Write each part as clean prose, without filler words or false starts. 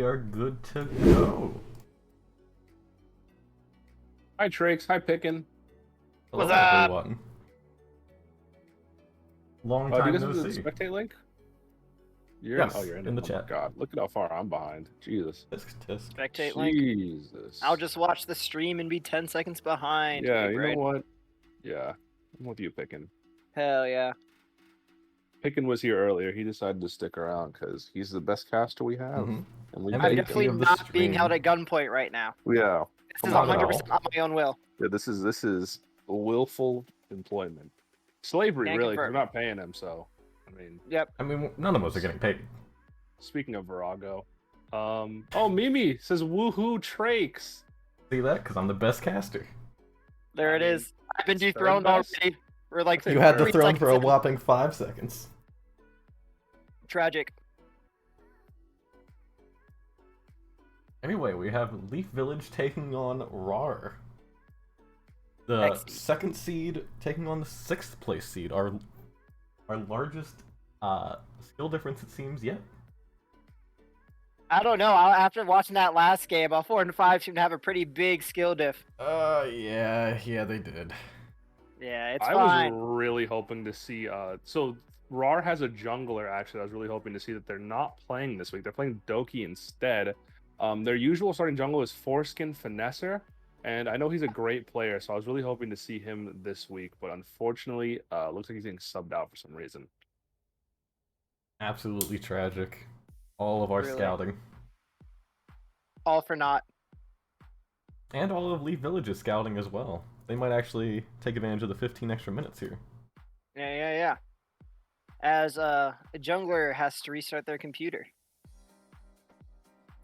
we are good to go. Hi, Trakes. Hi, Pickin. Hello, What's up? everyone. Long Do you time guys no have the see. spectate link? You're Yes, in, you're in the it. Oh chat. my God, look at how far I'm behind. Jesus. Tisk tisk. Spectate link. Jesus. I'll just watch the stream and be 10 seconds behind. Yeah, Hey, you know Braden. what? Yeah, I'm with you, Pickin. Hell yeah. Pickin was here earlier. He decided to stick around because he's the best caster we have. Mhm. And we MVP I'm thank definitely of the not being stream. held at gunpoint right now. him. Yeah. This Come is on, 100% on my own will. Yeah, this is willful employment. Slavery, Can't really, because confirm. we're not paying him, so. I mean, Yep. I mean, none of us are getting paid. speaking of Virago. Oh, Mimi says, woohoo, Trakes. See that? Because I'm the best caster. There I it mean, is. I've been it's dethroned third best. already. We're like You had the 3 throne for a seconds in. whopping 5 seconds. Tragic. Anyway, we have Leaf Village taking on Rawr. The Next. second seed taking on the 6th place seed. Our largest skill difference, it seems, yet. I don't know. After watching that last game, 4 and 5 seem to have a pretty big skill diff. Yeah, they did. Yeah, it's I fine. was really hoping to see. So Rawr has a jungler. Actually, I was really hoping to see that they're not playing this week. They're playing Doki instead. Their usual starting jungle is Foreskin Finesser, and I know he's a great player, so I was really hoping to see him this week. But unfortunately, looks like he's getting subbed out for some reason. Absolutely tragic. All of our Really? scouting. All for naught. And all of Leaf Village's scouting as well. They might actually take advantage of the 15 extra minutes here. Yeah. As a jungler has to restart their computer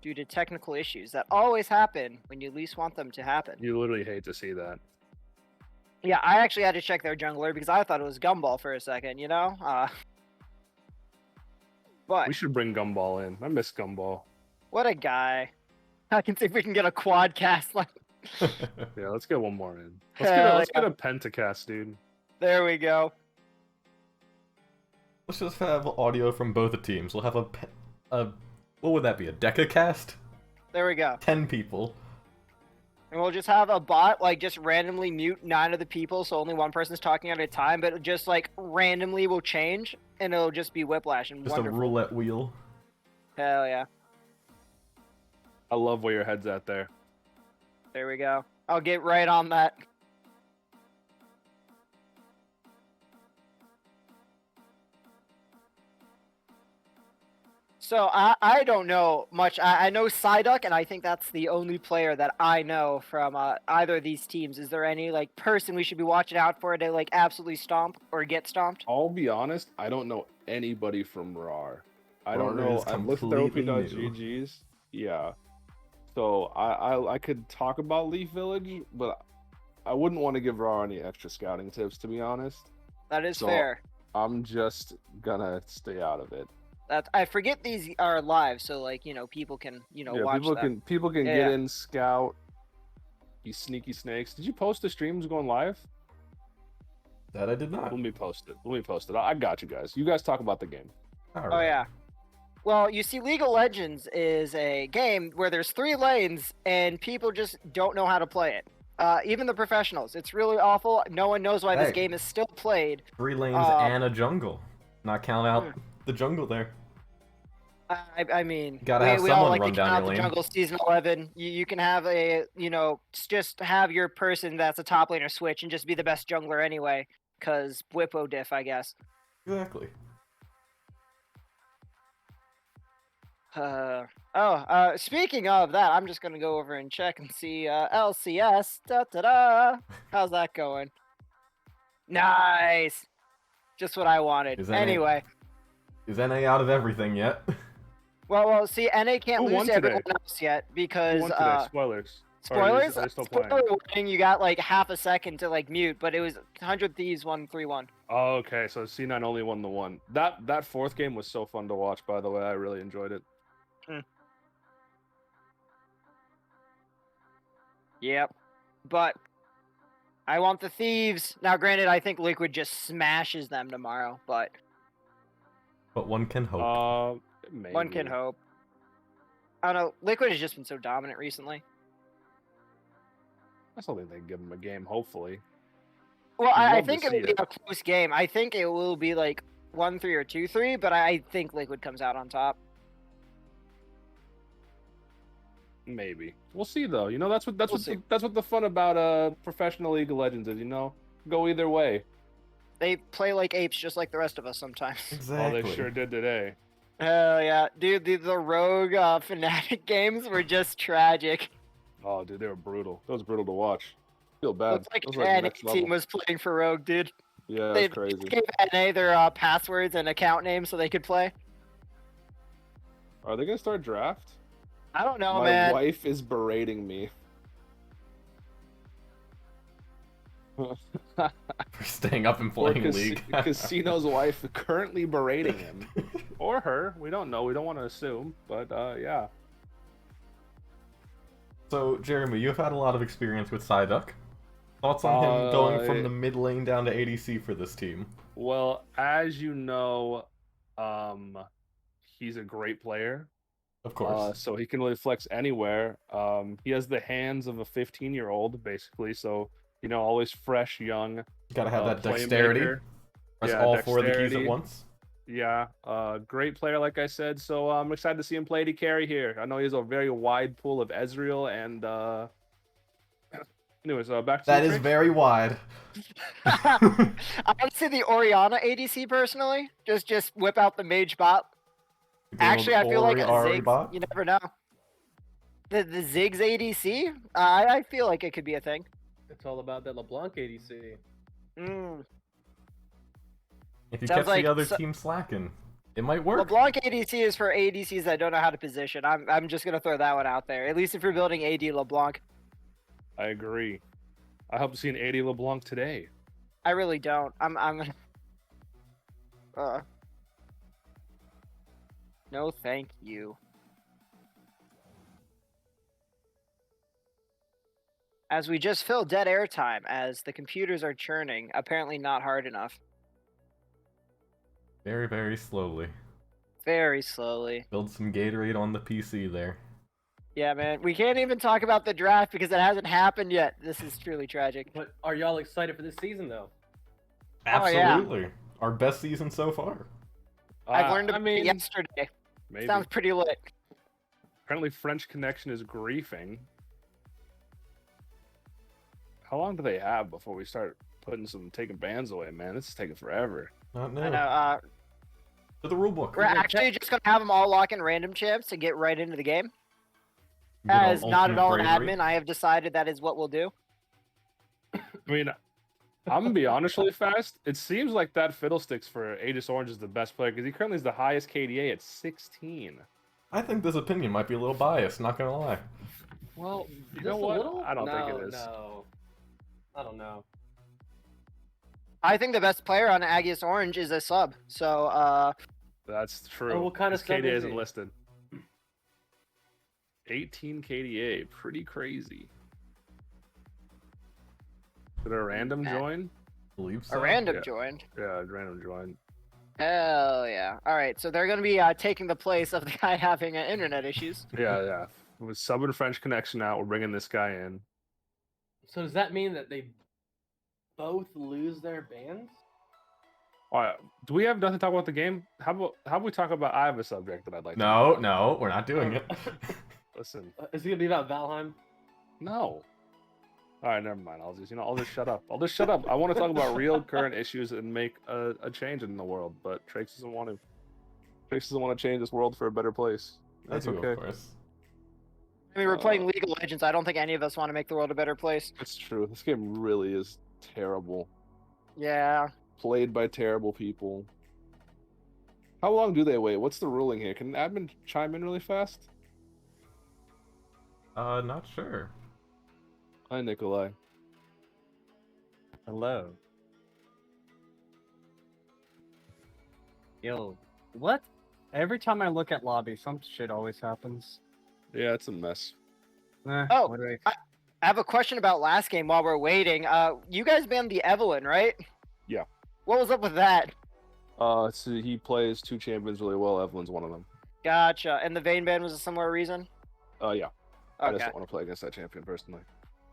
due to technical issues that always happen when you least want them to happen. You literally hate to see that. Yeah, I actually had to check their jungler because I thought it was Gumball for a second, you know? But We should bring Gumball in. I miss Gumball. what a guy. I can see if we can get a quad cast. Like, Yeah, let's get one more in. Hell Let's yeah. get a pentacast, dude. there we go. Let's just have audio from both the teams. We'll have a what would that be? A Decacast? There we go. 10 people. And we'll just have a bot, like, just randomly mute 9 of the people, so only one person's talking at a time, but it just, like, randomly will change, and it'll just be Whiplash and Just wonderful. a roulette wheel. Hell yeah. I love where your head's at there. There we go. I'll get right on that. So I don't know much. I know Psyduck, and I think that's the only player that I know from either of these teams. Is there any like person we should be watching out for to like absolutely stomp or get stomped? I'll be honest, I don't know anybody from Rawr. I don't Rawr know. is I've looked at their completely new. OP.GGs. Yeah. So I could talk about Leaf Village, but I wouldn't want to give Rawr any extra scouting tips, to be honest. That is So, fair. I'm just gonna stay out of it. I forget these are live, so like people can watch people them. can Yeah, get yeah. in, scout. You sneaky snakes. Did you post the streams going live? That I did not. Let me post it. I got you guys. You guys talk about the game. Oh yeah. Well, you see, League of Legends is a game where there's 3 lanes and people just don't know how to play it. Even the professionals. It's really awful. No one knows why this Hey. game is still played. 3 lanes and a jungle. Not count out the jungle there. I mean, Gotta have we all someone like run to down count out your the lane. jungle season 11. You can have just have your person that's a top laner switch and just be the best jungler anyway. Because Whippo diff, I guess. Exactly. Speaking of that, I'm just gonna go over and check and see LCS. Da-da-da. How's that going? Nice. Just what I wanted. Is that it? Anyway, Is NA out of everything yet? well, see, NA can't Who won lose to everyone today? else yet Who because won today? Spoilers. Or spoilers. are they still playing? Spoiler warning, you got like half a second to like mute, but it was 100 Thieves won 3-1. Oh, okay. So C9 only won the one. That fourth game was so fun to watch. By the way, I really enjoyed it. Yep. But I want the Thieves. Now, granted, I think Liquid just smashes them tomorrow, but But one can hope. Maybe. one can hope. I don't know. Liquid has just been so dominant recently. I still think they can give him a game. Hopefully. Well, You'd I love to think it will see be it. a close game. I think it will be like 1-3 or 2-3, but I think Liquid comes out on top. Maybe we'll see though. You know, that's what We'll see. that's what the fun about professional League of Legends is. You know, go either way. They play like apes, just like the rest of us sometimes. Oh, Exactly. they sure did today. Hell yeah, dude! The Rogue Fnatic games were just tragic. Oh, dude, they were brutal. That was brutal to watch. Feel bad. Looks like That was an like NA next team level. was playing for Rogue, dude. Yeah, They that's crazy. gave NA their passwords and account names so they could play. Are they gonna start draft? I don't know, My man. wife is berating me. For staying up and Or playing League. Casino's wife currently berating him. Or her. We don't know. We don't want to assume. But yeah. So, Jeremy, you've had a lot of experience with Psyduck. Thoughts on him going from the mid lane down to ADC for this team? Well, as you know, he's a great player. Of course. So he can really flex anywhere. He has the hands of a 15-year-old, basically. So, you know, always fresh, young. Gotta have that dexterity. playmaker. Press Yeah, all four of the keys at dexterity. once. Yeah, great player, like I said. So I'm excited to see him play AD carry here. I know he has a very wide pool of Ezreal and. Anyways, back to That you, is Frank. very wide. I would say the Orianna ADC personally. Just whip out the mage bot. Actually, I feel like a Ori Ziggs. bot. You never know. The Ziggs ADC. I feel like it could be a thing. It's all about that LeBlanc ADC. Mm. If you Sounds catch like the other so- team slacking, it might work. LeBlanc ADC is for ADCs that don't know how to position. I'm just gonna throw that one out there. At least if you're building AD LeBlanc. I agree. I hope to see an 80 LeBlanc today. I really don't. I'm No, thank you. As we just fill dead air time, as the computers are churning, apparently not hard enough. Very, very slowly. Very slowly. Build some Gatorade on the PC there. Yeah, man. We can't even talk about the draft because it hasn't happened yet. This is truly tragic. But are y'all excited for this season though? Oh, yeah. Absolutely. Our best season so far. I've learned I about mean, it yesterday. maybe. Sounds pretty lit. Apparently, French Connection is griefing. How long do they have before we start taking bans away, man? This is taking forever. Not new. I know. To the rulebook. We're actually just gonna have them all lock in random champs to get right into the game. Good old As not at ultimate all an bravery. admin, I have decided that is what we'll do. I mean, I'm gonna be honest really fast. It seems like that Fiddlesticks for Aegis Orange is the best player because he currently is the highest KDA at 16. I think this opinion might be a little biased, not gonna lie. Well, you Just know a what? little? I don't think No, it is. No, I don't know. I think the best player on Aegis Orange is a sub. So, That's true. Oh, what kind of His sub KDA is isn't he? listed. 18 KDA, pretty crazy. Did a random join? Believe so. a random yeah. joined. Yeah, a random join. Hell yeah. All right, so they're going to be taking the place of the guy having internet issues. Yeah. With sub and French Connection out, we're bringing this guy in. So does that mean that they both lose their bans? All right, do we have nothing to talk about the game? How about we talk about? I have a subject that I'd like. to talk No, about. no, we're not doing it. Listen, Is it gonna be about Valheim? no. All right, never mind. I'll just shut up. I'll just shut up. I want to talk about real current issues and make a change in the world, but Trace doesn't want to. Trace doesn't want to change this world for a better place. That's I do, okay. of course. I mean, we're playing League of Legends. I don't think any of us want to make the world a better place. It's true. This game really is terrible. Yeah. Played by terrible people. How long do they wait? What's the ruling here? Can an admin chime in really fast? Not sure. Hi, Nikolai. Hello. Yo, what? Every time I look at lobby, some shit always happens. Yeah, it's a mess. Oh, what do I... I have a question about last game while we're waiting. You guys banned the Evelyn, right? Yeah. What was up with that? So he plays two champions really well. Evelyn's one of them. Gotcha. And the Vayne ban was a similar reason? Yeah. I just Okay. don't want to play against that champion personally.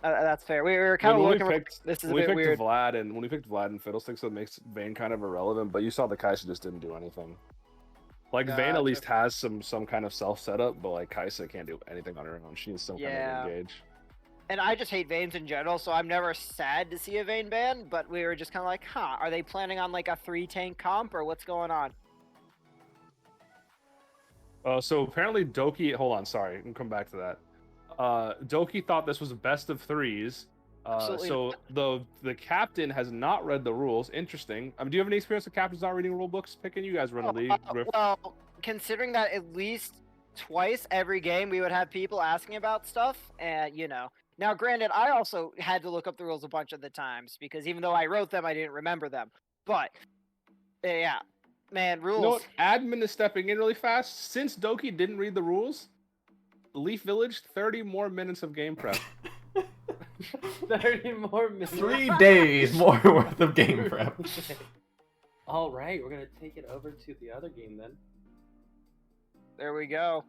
That's fair. We were kind of looking. This is a when we bit picked weird. Vlad and Fiddlesticks, it makes Vayne kind of irrelevant. But you saw the Kai'Sa just didn't do anything. Like Vayne Gotcha. at least has some kind of self setup, but like Kai'Sa can't do anything on her own. She needs some kind of engage. And I just hate Vaynes in general, so I'm never sad to see a Vayne ban. But we were just kind of like, huh? Are they planning on like a 3-tank comp or what's going on? So apparently Doki. Hold on, sorry, I can come back to that. Doki thought this was a best of threes. Absolutely So the captain has not read the rules. Interesting. Do you have any experience with captains not reading rule books? Picking you guys run a league. Well, considering that at least twice every game we would have people asking about stuff, and you know. Now, granted, I also had to look up the rules a bunch of the times because even though I wrote them, I didn't remember them. But yeah, man, rules. You know what? Admin is stepping in really fast. Since Doki didn't read the rules, Leaf Village 30 more minutes of game prep. 30 more minutes. 3 days more worth of game prep. All right, we're gonna take it over to the other game then. There we go.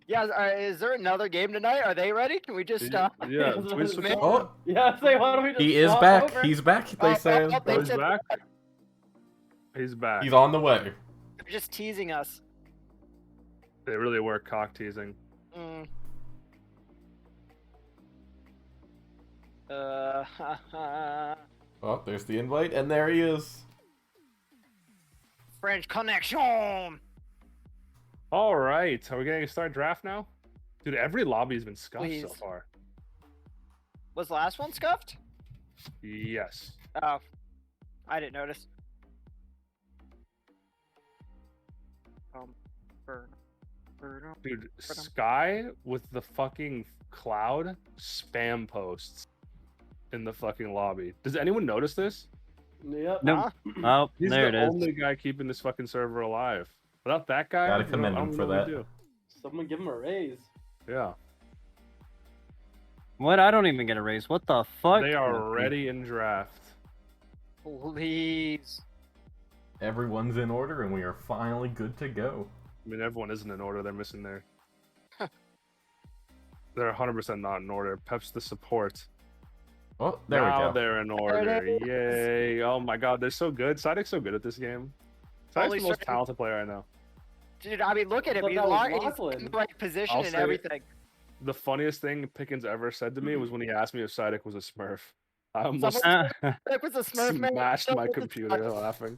Yeah, is there another game tonight? Are they ready? Can we just stop? Yeah, we switch Man. on? Oh, Yeah, say why don't we just he is swap back. over? He's back. They say they He's said back. He's back. he's on the way. they're just teasing us. They really were cock teasing. Mm. Oh, there's the invite, and there he is. French connection. All right, are we gonna start draft now? Dude, every lobby has been scuffed so Please. far. Was the last one scuffed? Yes. Oh, I didn't notice. Dude, Sky with the fucking cloud spam posts in the fucking lobby. Does anyone notice this? Yep. Nope. Oh, He's there the it is. only guy keeping this fucking server alive. Without that guy, Gotta I don't commend him know for what we that. do. Someone give him a raise. Yeah, What? I don't even get a raise. What the fuck? they are ready in draft. Please. Everyone's in order, and we are finally good to go. I mean, everyone isn't in order. They're missing their. They're 100% not in order. Pep's the support. Oh, there Now we go. they're in There order. it is. Yay! Oh my god, they're so good. Sidek's so good at this game. Sidek's Holy the most shit. talented player I know. Dude, I mean, look at him. thought He's, that was he's Lachlan. in the right position I'll and say it. everything. The funniest thing Pickens ever said to me was when he asked me if Sidek was a Smurf. I almost That was a Smurf man. smashed That my was a computer Smurf. laughing.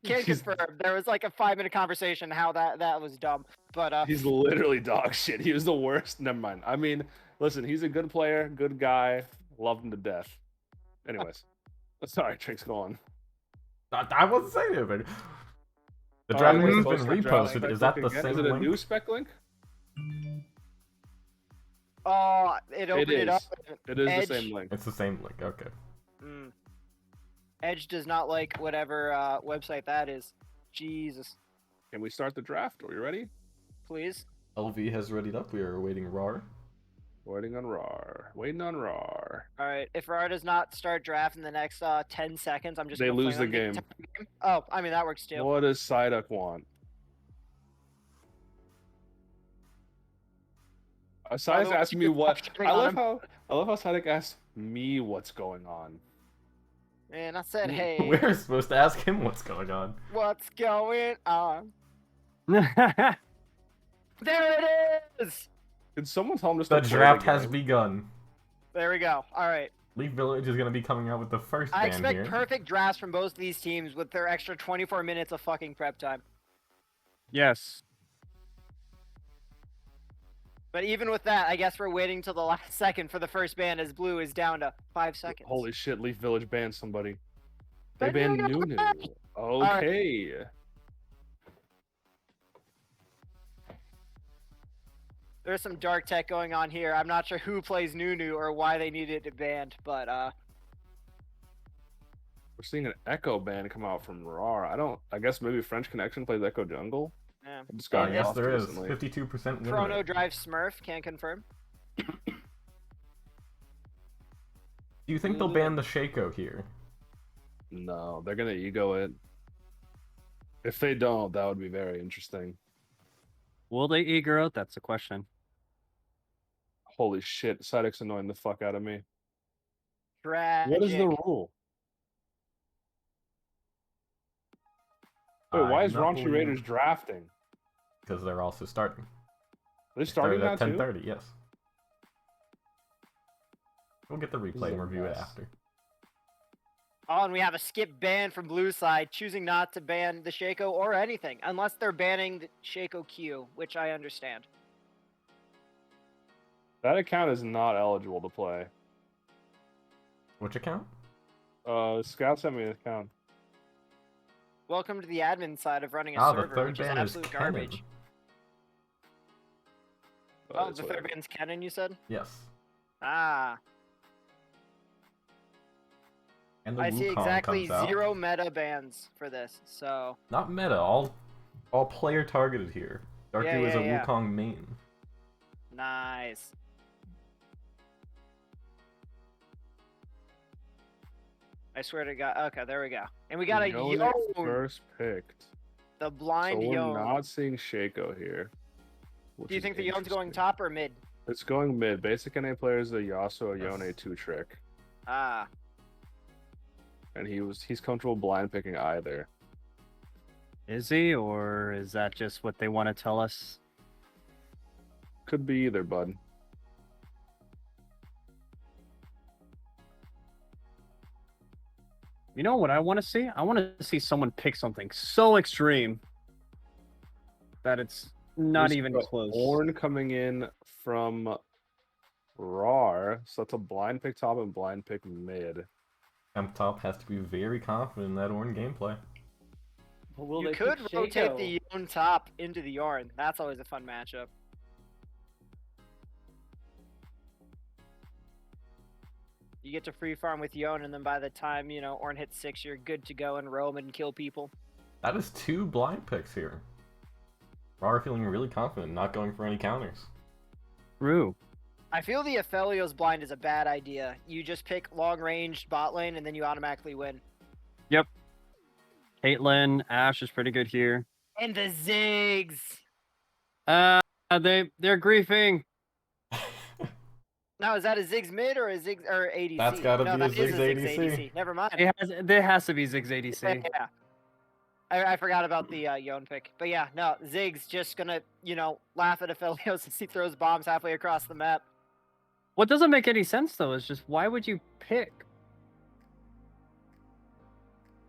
Can't He's- confirm. There was like a 5-minute conversation how that was dumb. But He's literally dog shit. He was the worst. Never mind. I mean, listen, he's a good player, good guy. Loved him to death. Anyways. Sorry, Trink's going. I wasn't saying anything. The Oh, draft I'm list has gonna been post the draft reposted. spec Is that the link again. same Is it a link? new spec link? oh, it opened it up. It is Edge. the same link. It's the same link. Okay. Mm. Edge does not like whatever website that is. Jesus, Can we start the draft? Are you ready? please. LV has readied up. We are awaiting Rawr. Waiting on Rawr. Waiting on Rawr. All right. If Rawr does not start draft in the next 10 seconds, I'm just They gonna play lose the on game. entire game. Oh, I mean that works too. What does Psyduck want? Psyduck's Although asking me you're what. fucking I on love him. how Psyduck asked me what's going on. And I said, hey, We're supposed to ask him what's going on. what's going on? That's There it is. Can someone tell him just The to play draft the has game? begun. There we go. All right. Leaf Village is going to be coming out with the first I ban expect here. perfect drafts from both these teams with their extra 24 minutes of fucking prep time. yes. But even with that, I guess we're waiting till the last second for the first ban as Blue is down to 5 seconds. Holy shit! Leaf Village banned somebody. They But banned no, no, Nunu. right. Okay. There's some dark tech going on here. I'm not sure who plays Nunu or why they needed it banned, but We're seeing an Echo ban come out from Rawr. I guess maybe French Connection plays Echo Jungle. yeah. I just got yes, off there is. recently. 52% win Chrono rate. Drive Smurf, can't confirm. Do you think they'll ban the Shaco here? No, they're gonna ego it. If they don't, that would be very interesting. Will they eager out? That's the question. Holy shit, Psyduck's annoying the fuck out of me. Tragic. What is the rule? Wait, why is Raunchy Raiders drafting? Because they're also starting. Are they starting now at too? 10:30. Yes. We'll get the replay and review it after. Oh, and we have a skip ban from blue side, choosing not to ban the Shaco or anything, unless they're banning the Shaco Q, which I understand. That account is not eligible to play. Which account? Scout sent me an account. Welcome to the admin side of running a Ah, the server, third which is ban is absolute garbage. Kennen. Oh, It's the whatever. third ban's Kennen, you said? Yes. Ah, And the I see Wukong exactly comes out. 0 meta bans for this, so... Not meta, all player targeted here. Darku Yeah, is a yeah. Wukong main. Nice. I swear to God. Okay, there we go. And we got a Yone Yone, first picked. the blind So we're Yone. not seeing Shaco here. Do you think the Yone's going top or mid? It's going mid. Basic NA players, the Yasuo Yone Yes. 2-trick. Ah, And he's comfortable blind picking either. Is he, or is that just what they want to tell us? Could be either, bud. You know what I want to see? I want to see someone pick something so extreme that it's not There's even the close. Ornn coming in from Rawr, so that's a blind pick top and blind pick mid. Top has to be very confident in that Ornn gameplay. But will you they could pick rotate Shaco? the Yone top into the Yorn. That's always a fun matchup. You get to free farm with Yone, and then by the time, you know, Ornn hits 6, you're good to go and roam and kill people. That is 2 blind picks here. Rawr feeling really confident, not going for any counters. True. I feel the Aphelios blind is a bad idea. You just pick long-range bot lane, and then you automatically win. Caitlyn, Ashe is pretty good here. And the Ziggs! They're griefing. Now, is that a Ziggs mid or a Ziggs or ADC? That's gotta no, be a that is Ziggs ADC. Never mind. There has to be Ziggs ADC. Yeah. I forgot about the Yone pick. But yeah, no, Ziggs just gonna, you know, laugh at Aphelios as he throws bombs halfway across the map. What doesn't make any sense though is just why would you pick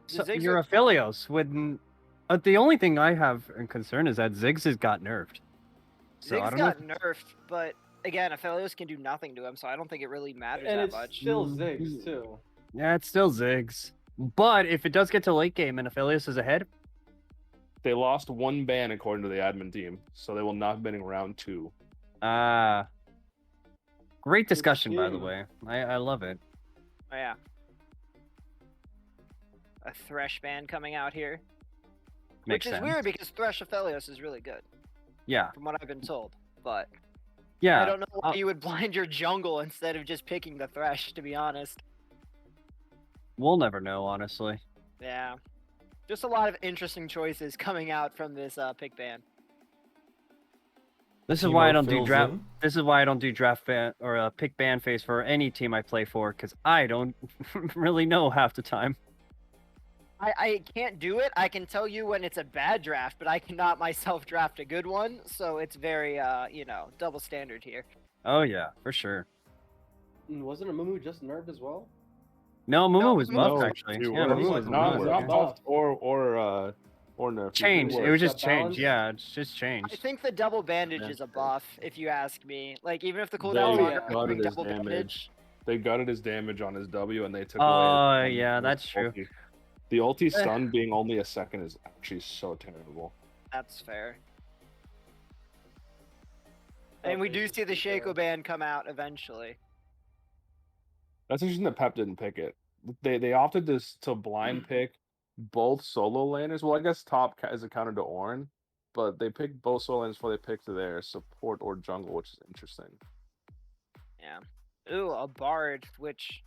Ziggs your are- Aphelios when the only thing I have in concern is that Ziggs has got nerfed. So I Ziggs don't got know. nerfed, but again, Aphelios can do nothing to him, so I don't think it really matters And that it's much. still Ziggs too. Yeah, it's still Ziggs. But if it does get to late game and Aphelios is ahead, They lost 1 ban according to the admin team, so they will not be banning round 2. great discussion by the game. way. I love it. Oh, yeah. A Thresh ban coming out here. Makes Which is sense. weird because Thresh Aphelios is really good, Yeah. from what I've been told. But Yeah. I don't know why you would blind your jungle instead of just picking the Thresh, to be honest. We'll never know, honestly. Yeah. Just a lot of interesting choices coming out from this pick ban. This is why I Timo don't do fills draft. in. This is why I don't do draft ban or pick ban phase for any team I play for because I don't really know half the time. I can't do it. I can tell you when it's a bad draft, but I cannot myself draft a good one. So it's very, you know, double standard here. Oh yeah, for sure. And wasn't Amumu just nerfed as well? No, Mumu No, was Mumu buffed was- actually. Dude, Yeah, what Mumu is was it? Mumu Not was buffed. buffed buffed. or nerfed. Changed. It Either was way. just Got changed. balanced? Yeah, it's just I changed. think the double bandage Yeah. is a buff, if you ask me. Like, even if the They cooldown's Oh, longer, yeah. I gutted think his double bandage. damage. They gutted his damage on his W and they took Oh, away. yeah, that's true. Ulti. The ulti stun being only a second is actually so terrible. That's fair. And we do see the fair. Shaco ban come out eventually. That's interesting that Pep didn't pick it. They opted to blind pick both solo laners. Well, I guess top is a counter to Ornn, but they picked both solo laners before they picked their support or jungle, which is interesting. Yeah. Ooh, a Bard, which...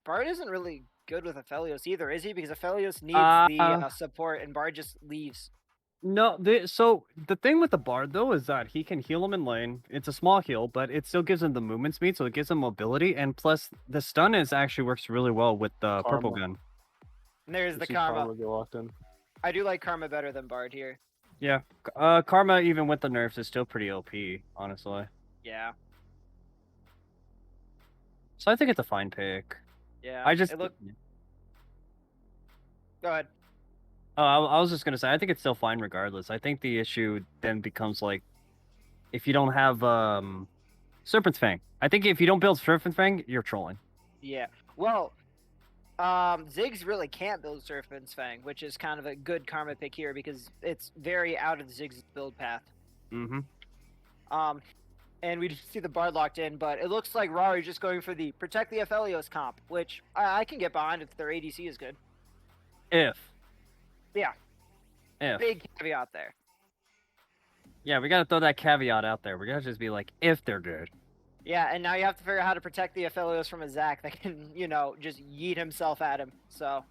Bard isn't really good with Aphelios either, is he? Because Aphelios needs the support, and Bard just leaves. No, so the thing with the Bard though is that he can heal him in lane. It's a small heal, but it still gives him the movement speed, so it gives him mobility, and plus the stun is actually works really well with the purple Karma. gun. And there's You the see Karma. get locked in. I do like Karma better than Bard here. Yeah, Karma even with the nerfs is still pretty OP, honestly. Yeah. So I think it's a fine pick. Yeah. I just It look. Go ahead. Oh, I was just gonna say I think it's still fine regardless. I think the issue then becomes like if you don't have Serpent's Fang. I think if you don't build Serpent's Fang, you're trolling. Yeah. Well, Ziggs really can't build Serpent's Fang, which is kind of a good Karma pick here because it's very out of Ziggs' build path. Mm-hmm. And we just see the Bard locked in, but it looks like Rawr is just going for the Protect the Aphelios comp, which I can get behind if their ADC is good. If. Yeah. If. Big caveat there. Yeah, we gotta throw that caveat out there. We gotta just be like, if they're good. Yeah, and now you have to figure out how to protect the Aphelios from a Zac that can, just yeet himself at him. So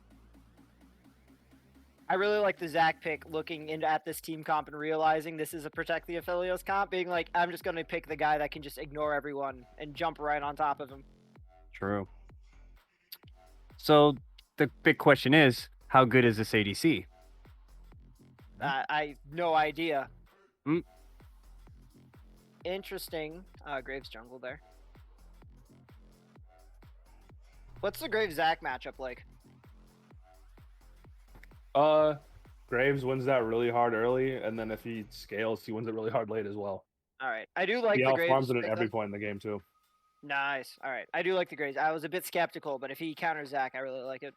I really like the Zac pick looking at this team comp and realizing this is a Protect the Aphelios comp, being like, I'm just going to pick the guy that can just ignore everyone and jump right on top of him. True. So the big question is, how good is this ADC? I no idea. Hmm. Interesting. Graves jungle there. What's the Graves Zac matchup like? Graves wins that really hard early, and then if he scales, he wins it really hard late as well. All right, I do like He the Graves. outfarms it at pick, every though. point in the game too. Nice. All right, I do like the Graves. I was a bit skeptical, but if he counters Zac, I really like it.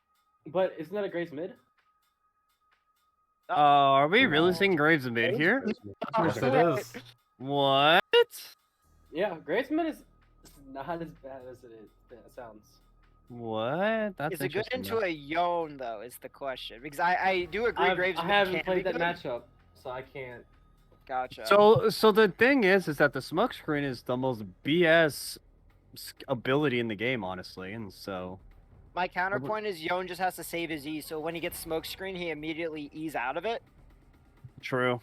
But isn't that a Graves mid? Are we really seeing Graves mid here? Yes, it is. What? Yeah, Graves mid is not as bad as it sounds. What? That's Is it good interesting, into though. a Yone though? Is the question because I do agree Graves. I mid haven't can played be that good. matchup, so I can't. Gotcha. So the thing is that the smoke screen is the most BS ability in the game, honestly, and so. My counterpoint is Yone just has to save his E, so when he gets smoke screen, he immediately E's out of it. True.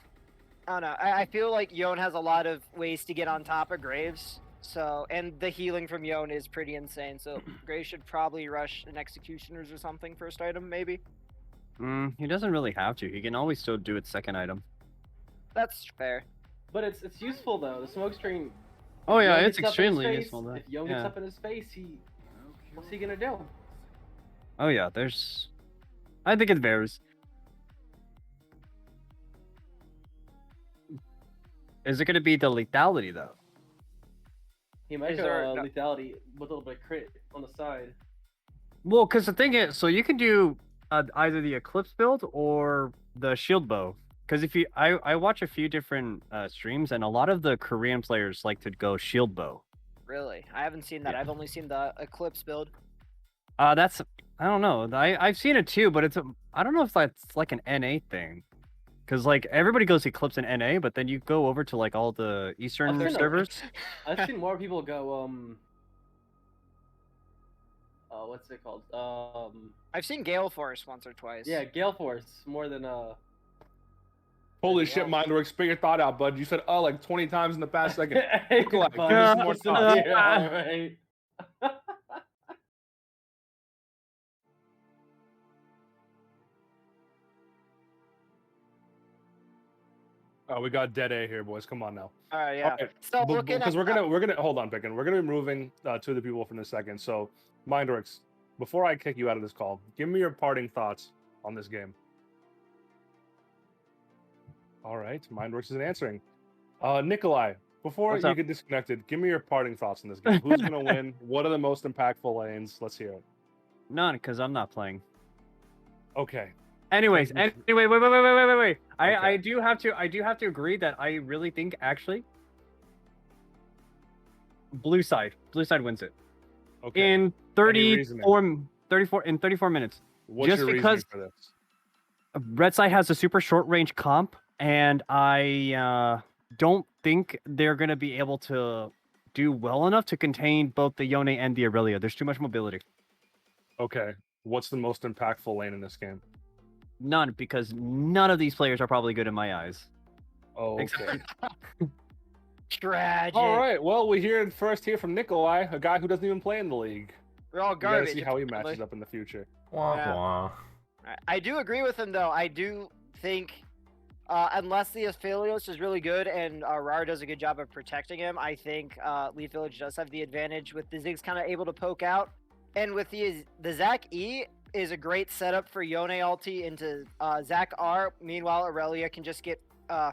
I don't know. I feel like Yone has a lot of ways to get on top of Graves. So, and the healing from Yone is pretty insane. So Graves should probably rush an Executioners or something first item, maybe. He doesn't really have to. He can always still do its second item. That's fair. But it's useful though. The smoke screen. Oh yeah, Yone it's gets up in his extremely face, useful. If Yone gets up in his face, what's he gonna do? Oh yeah, I think it varies. Is it gonna be the lethality though? He might Is go there- no- lethality with a little bit of crit on the side. Well, because the thing is, so you can do either the Eclipse build or the Shield Bow. Because if I watch a few different streams, and a lot of the Korean players like to go Shield Bow. Really? I haven't seen that. Yeah. I've only seen the Eclipse build. I don't know. I've seen it too, but I don't know if that's like an NA thing. Because like everybody goes Eclipse in NA, but then you go over to like all the Eastern seen a- servers. I've seen more people go what's it called? I've seen Gale Force once or twice. Yeah, Gale Force more than Holy Yeah. shit, Mindworks, spit your thought out, bud. You said like 20 times in the past second. Hey, Look like, bud, give us some more listen thought. here, alright. Oh, we got dead A here, boys. Come on now. All right, yeah. Okay, So looking because at we're gonna hold on, Picken. We're gonna be moving to the people for a second. So, Mindworks, before I kick you out of this call, give me your parting thoughts on this game. All right, Mindworks isn't answering. Nikolai, before What's you up? get disconnected, give me your parting thoughts on this game. Who's gonna win? What are the most impactful lanes? Let's hear it. None, because I'm not playing. Okay. Anyways, Thank anyway, wait. Okay. I do have to agree that I really think actually blue side wins it Okay. in reasoning? 34 minutes. What's just your reasoning because- for this? Red side has a super short range comp, and I don't think they're gonna be able to do well enough to contain both the Yone and the Aurelia. There's too much mobility. Okay. What's the most impactful lane in this game? None, because none of these players are probably good in my eyes. Oh, Except okay. Tragic. All right. Well, we first hear from Nikolai, a guy who doesn't even play in the league. We're all We gotta garbage. see how he apparently. matches up in the future. Wah Yeah. wah. I do agree with him though. I do think unless the Aphelios is really good and Rawr does a good job of protecting him, I think Leaf Village does have the advantage with the Ziggs kind of able to poke out. And with the Zac E is a great setup for Yone ulti into Zac R. Meanwhile, Aurelia can just get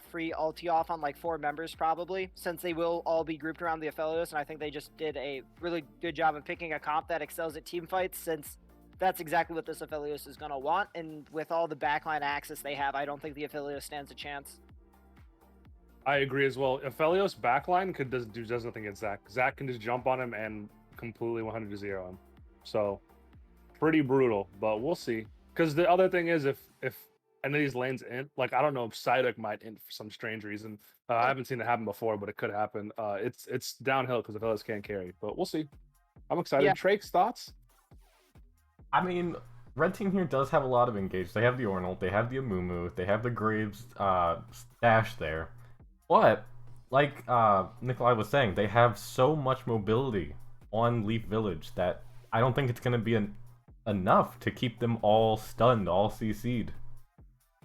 free ulti off on like 4 members probably, since they will all be grouped around the Aphelios. And I think they just did a really good job of picking a comp that excels at team fights, since that's exactly what this Aphelios is going to want, and with all the backline access they have, I don't think the Aphelios stands a chance. I agree as well. Aphelios backline does nothing against Zac. Zac can just jump on him and completely 100-0 him. So pretty brutal, but we'll see. Because the other thing is, if any of these lanes in, like I don't know if Psyduck might in for some strange reason. I haven't seen it happen before, but it could happen. It's downhill because Aphelios can't carry, but we'll see. I'm excited. Yeah. Trake's thoughts? I mean, Red Team here does have a lot of engage. They have the Ornal, they have the Amumu, they have the Graves stash there. But, like Nikolai was saying, they have so much mobility on Leaf Village that I don't think it's going to be enough to keep them all stunned, all CC'd.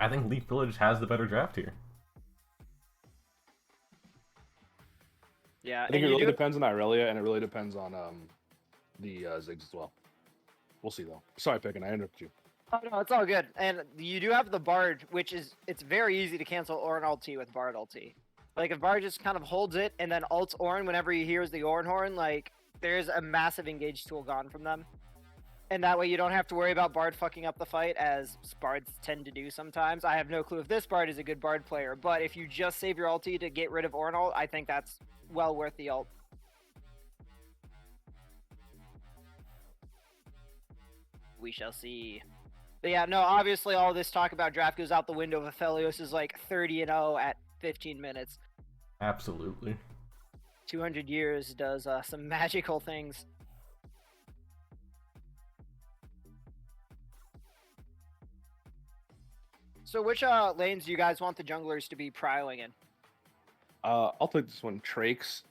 I think Leaf Village has the better draft here. Yeah, I think it really depends on Aurelia, and it really depends on the Ziggs as well. We'll see though. Sorry, Pickin', I interrupted you. Oh no, it's all good. And you do have the Bard, which is it's very easy to cancel Ornn ulti with Bard ulti. Like if Bard just kind of holds it and then ults Ornn whenever he hears the Ornn horn, like there's a massive engage tool gone from them. And that way you don't have to worry about Bard fucking up the fight, as Bards tend to do sometimes. I have no clue if this Bard is a good Bard player, but if you just save your ulti to get rid of Ornn ult, I think that's well worth the ult. We shall see. But yeah, no, obviously all this talk about draft goes out the window if Aphelios is like 30-0 at 15 minutes. Absolutely. 200 years does some magical things. So which lanes do you guys want the junglers to be prowling in? I'll take this one. Trakes.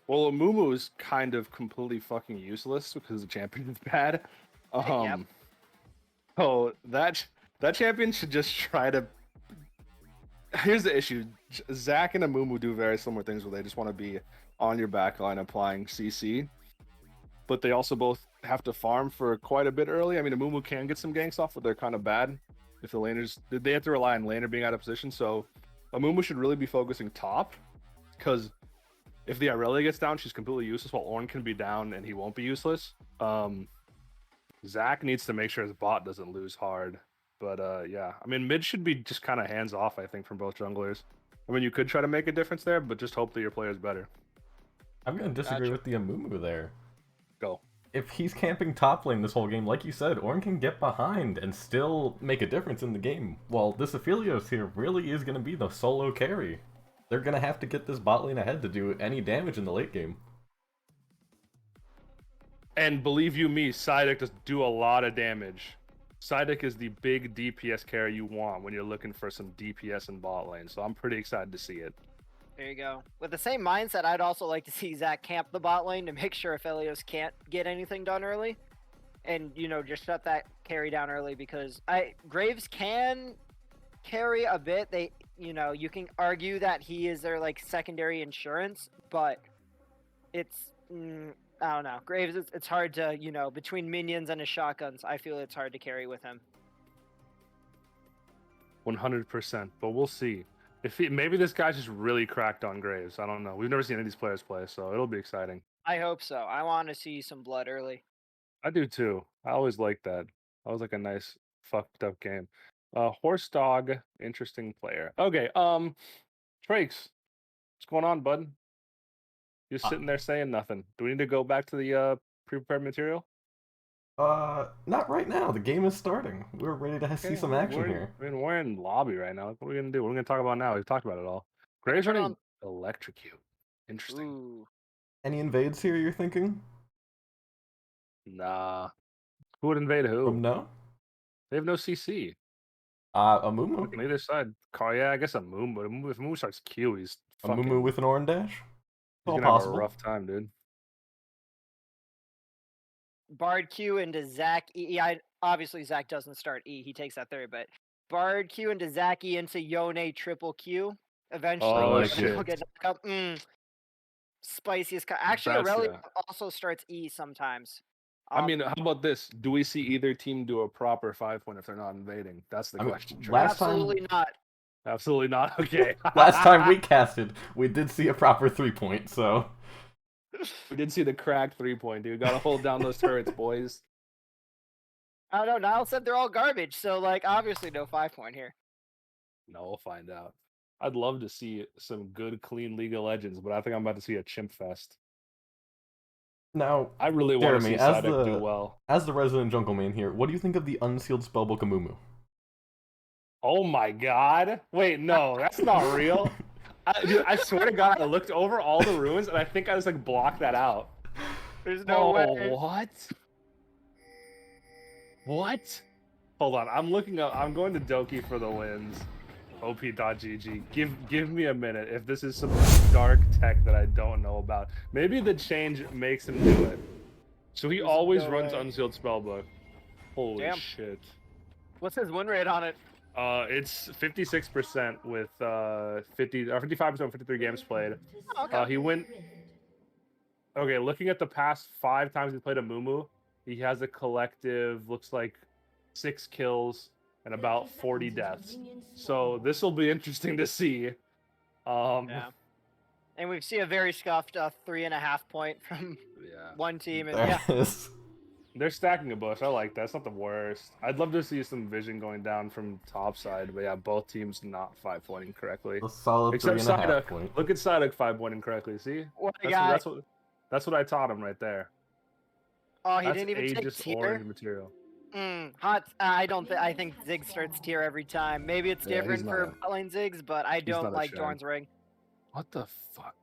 Well, Amumu is kind of completely fucking useless because the champion is bad. Yep. Oh, that champion should just try to. Here's the issue: Zac and Amumu do very similar things where they just want to be on your backline applying CC, but they also both have to farm for quite a bit early. I mean, Amumu can get some ganks off, but they're kind of bad if the laners. They have to rely on laner being out of position. So Amumu should really be focusing top, because if the Aurelia gets down, she's completely useless, while Ornn can be down and he won't be useless. Zac needs to make sure his bot doesn't lose hard. But yeah, I mean, mid should be just kind of hands off, I think, from both junglers. I mean, you could try to make a difference there, but just hope that your player is better. I'm going to disagree Gotcha. with the Amumu there. Go. If he's camping top lane this whole game, like you said, Ornn can get behind and still make a difference in the game. Well, this Aphelios here really is going to be the solo carry. They're going to have to get this bot lane ahead to do any damage in the late game. And believe you me, Psyduck does do a lot of damage. Psyduck is the big DPS carry you want when you're looking for some DPS in bot lane, so I'm pretty excited to see it. There you go. With the same mindset, I'd also like to see Zac camp the bot lane to make sure Aphelios can't get anything done early. And, you know, just shut that carry down early, because Graves can carry a bit. You know, you can argue that he is their, like, secondary insurance, but it's, I don't know. Graves, it's hard to, you know, between minions and his shotguns, I feel it's hard to carry with him. 100%, but we'll see. Maybe this guy's just really cracked on Graves. I don't know. We've never seen any of these players play, so it'll be exciting. I hope so. I want to see some blood early. I do too. I always like that. That was like a nice fucked up game. Horse Dog, interesting player. Okay, Trakes, what's going on, bud? You're sitting there saying nothing. Do we need to go back to the pre-prepared material? Not right now. The game is starting. We're ready to see some action here. I mean, we're in lobby right now. What are we gonna do? What are we gonna talk about now? We've talked about it all. Graves running electrocute. Interesting. Ooh. Any invades here, you're thinking? Nah. Who would invade who? No? They have no CC. Amumu. On either side. Yeah, I guess Amumu. If Amumu starts Q, he's fucking. Amumu with an Orange dash? He's All gonna have a possible. rough time, dude. Bard Q into Zach E. Obviously, Zach doesn't start E. He takes that third, but Bard Q into Zach E into Yone triple Q. Eventually, Oh, like he'll shit. get knocked up. Spiciest. Actually, That's- Aurelia yeah. also starts E sometimes. I mean, how about this? Do we see either team do a proper 5-point if they're not invading? That's the I mean, question. Trey. last time- absolutely not. Absolutely not. Okay. Last time we casted, we did see a proper 3-point, so. We did see the cracked 3-point, dude. Gotta hold down those turrets, boys. I don't know. Niall said they're all garbage, so like obviously no 5-point here. No, we'll find out. I'd love to see some good, clean League of Legends, but I think I'm about to see a chimp fest. Now, I really want to Jeremy, see Psyduck do well. as the resident jungle main here, what do you think of the unsealed spellbook Amumu? Oh my god. Wait, no, that's not real. Dude, I swear to God, I looked over all the ruins and I think I just like blocked that out. There's no way. What? What? Hold on, I'm looking up. I'm going to Doki for the wins. op.gg. Give me a minute. If this is some dark tech that I don't know about, maybe the change makes him do it. So he There's always no runs way. unsealed spellbook. Holy Damn. shit. What's his win rate on it? It's 56% with 55% with 53 games played. Oh, okay. He went. Okay, looking at the past 5 times he played a Mumu, he has a collective looks like 6 kills and about 40 deaths. So this will be interesting to see. Yeah. And we've seen a very scuffed 3.5 point from Yeah. one team, and There yeah, it is. They're stacking a bush. I like that. It's not the worst. I'd love to see some vision going down from top side, but yeah, both teams not 5-pointing correctly. A solid Except 3.5 Psyduck. point. Look at Psyduck 5-pointing correctly. See? what a guy. That's what I taught him right there. Oh, he That's didn't even take Aegis tier. orange material. Hot. I don't. I think Ziggs starts tier every time. Maybe it's Yeah, he's different not for a- bot-lane Ziggs, but I not don't a like shag. Dorn's ring. What the fuck?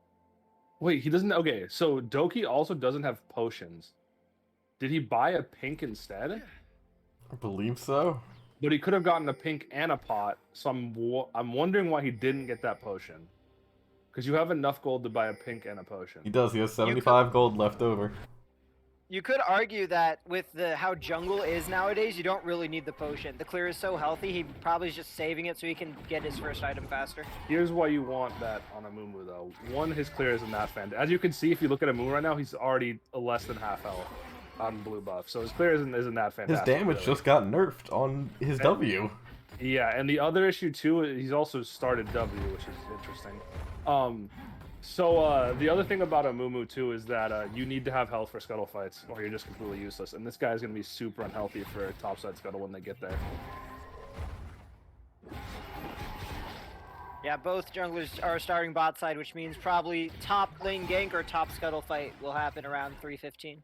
Wait, he doesn't. Okay, so Doki also doesn't have potions. Did he buy a pink instead? I believe so. But he could have gotten a pink and a pot. So I'm wondering why he didn't get that potion. Because you have enough gold to buy a pink and a potion. He does. He has 75 gold left over. You could argue that with how jungle is nowadays, you don't really need the potion. The clear is so healthy, he probably is just saving it so he can get his first item faster. Here's why you want that on a Mumu though. One, his clear isn't that fan. As you can see, if you look at a Mumu right now, he's already less than half health on blue buff. So his clear isn't that His fantastic. damage really. just got nerfed on his W. Yeah, and the other issue too, he's also started W, which is interesting. So the other thing about a Mumu too is that you need to have health for scuttle fights, or you're just completely useless. And this guy's gonna be super unhealthy for a topside scuttle when they get there. Yeah, both junglers are starting bot side, which means probably top lane gank or top scuttle fight will happen around 3:15.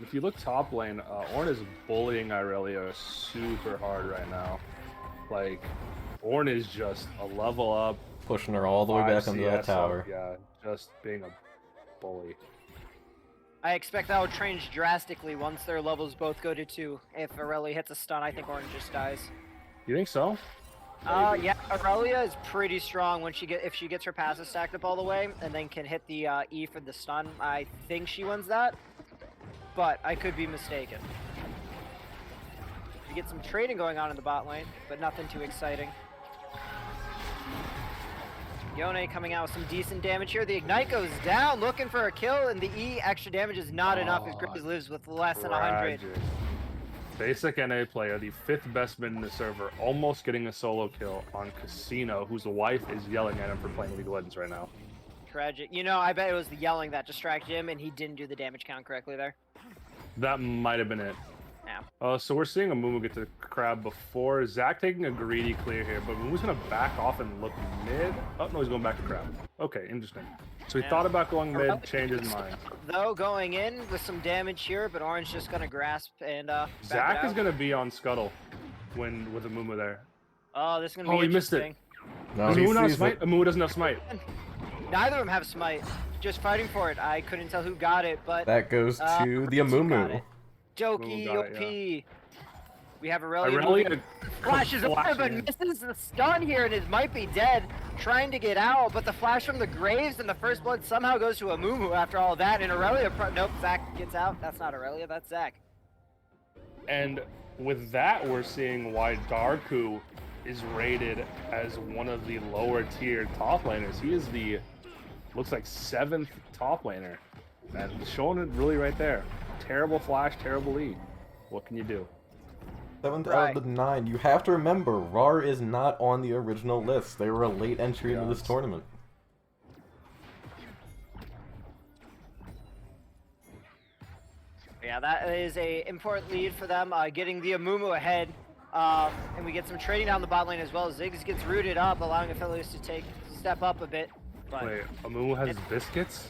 If you look top lane, Ornn is bullying Irelia super hard right now. Like, Ornn is just a level up. Pushing her all the way 5 back into that CS up, tower. yeah, just being a bully. I expect that will change drastically once their levels both go to 2. If Aurelia hits a stun, I think Ornn just dies. You think so? Yeah, Aurelia is pretty strong when if she gets her passive stacked up all the way and then can hit the E for the stun. I think she wins that, but I could be mistaken. You get some trading going on in the bot lane, but nothing too exciting. Yone coming out with some decent damage here. The Ignite goes down, looking for a kill, and the E extra damage is not enough as Grizz lives with less than 100. Tragic. Basic NA player, the 5th best mid in the server, almost getting a solo kill on Casino, whose wife is yelling at him for playing League of Legends right now. Tragic. You know, I bet it was the yelling that distracted him, and he didn't do the damage count correctly there. That might have been it. Yeah. So we're seeing a Mumu get to crab before. Zach taking a greedy clear here, but Mumu's going to back off and look mid. Oh, no, he's going back to crab. Okay, interesting. So he Yeah. thought about going mid, changed his mind. Though going in with some damage here, but Orange just gonna grasp and back Zach it is out. going to be on Scuttle with a Mumu there. Oh, this is gonna Oh, be he missed it. interesting. No, Does he Mumu not have sees smite? it. Mumu doesn't have smite. Neither of them have smite. Just fighting for it. I couldn't tell who got it, but That goes to the Got Amumu. it. Doki Mumu got it, OP. We have Aurelia Aurelia flashes over, but flashing in. misses the stun here and it might be dead, trying to get out, but the flash from the Graves and the first blood somehow goes to Amumu after all of that, and Aurelia, nope, Zach gets out. That's not Aurelia, that's Zach. And with that, we're seeing why Darku is rated as one of the lower tier top laners. He is the, looks like 7th top laner. And showing it really right there. Terrible flash, terrible E. What can you do? 7th out of the 9. You have to remember, Rawr is not on the original list. They were a late entry into this tournament. Yeah, that is a important lead for them, getting the Amumu ahead. And we get some trading down the bot lane as well. Ziggs gets rooted up, allowing Aphelios to step up a bit. But Wait, Amumu has biscuits?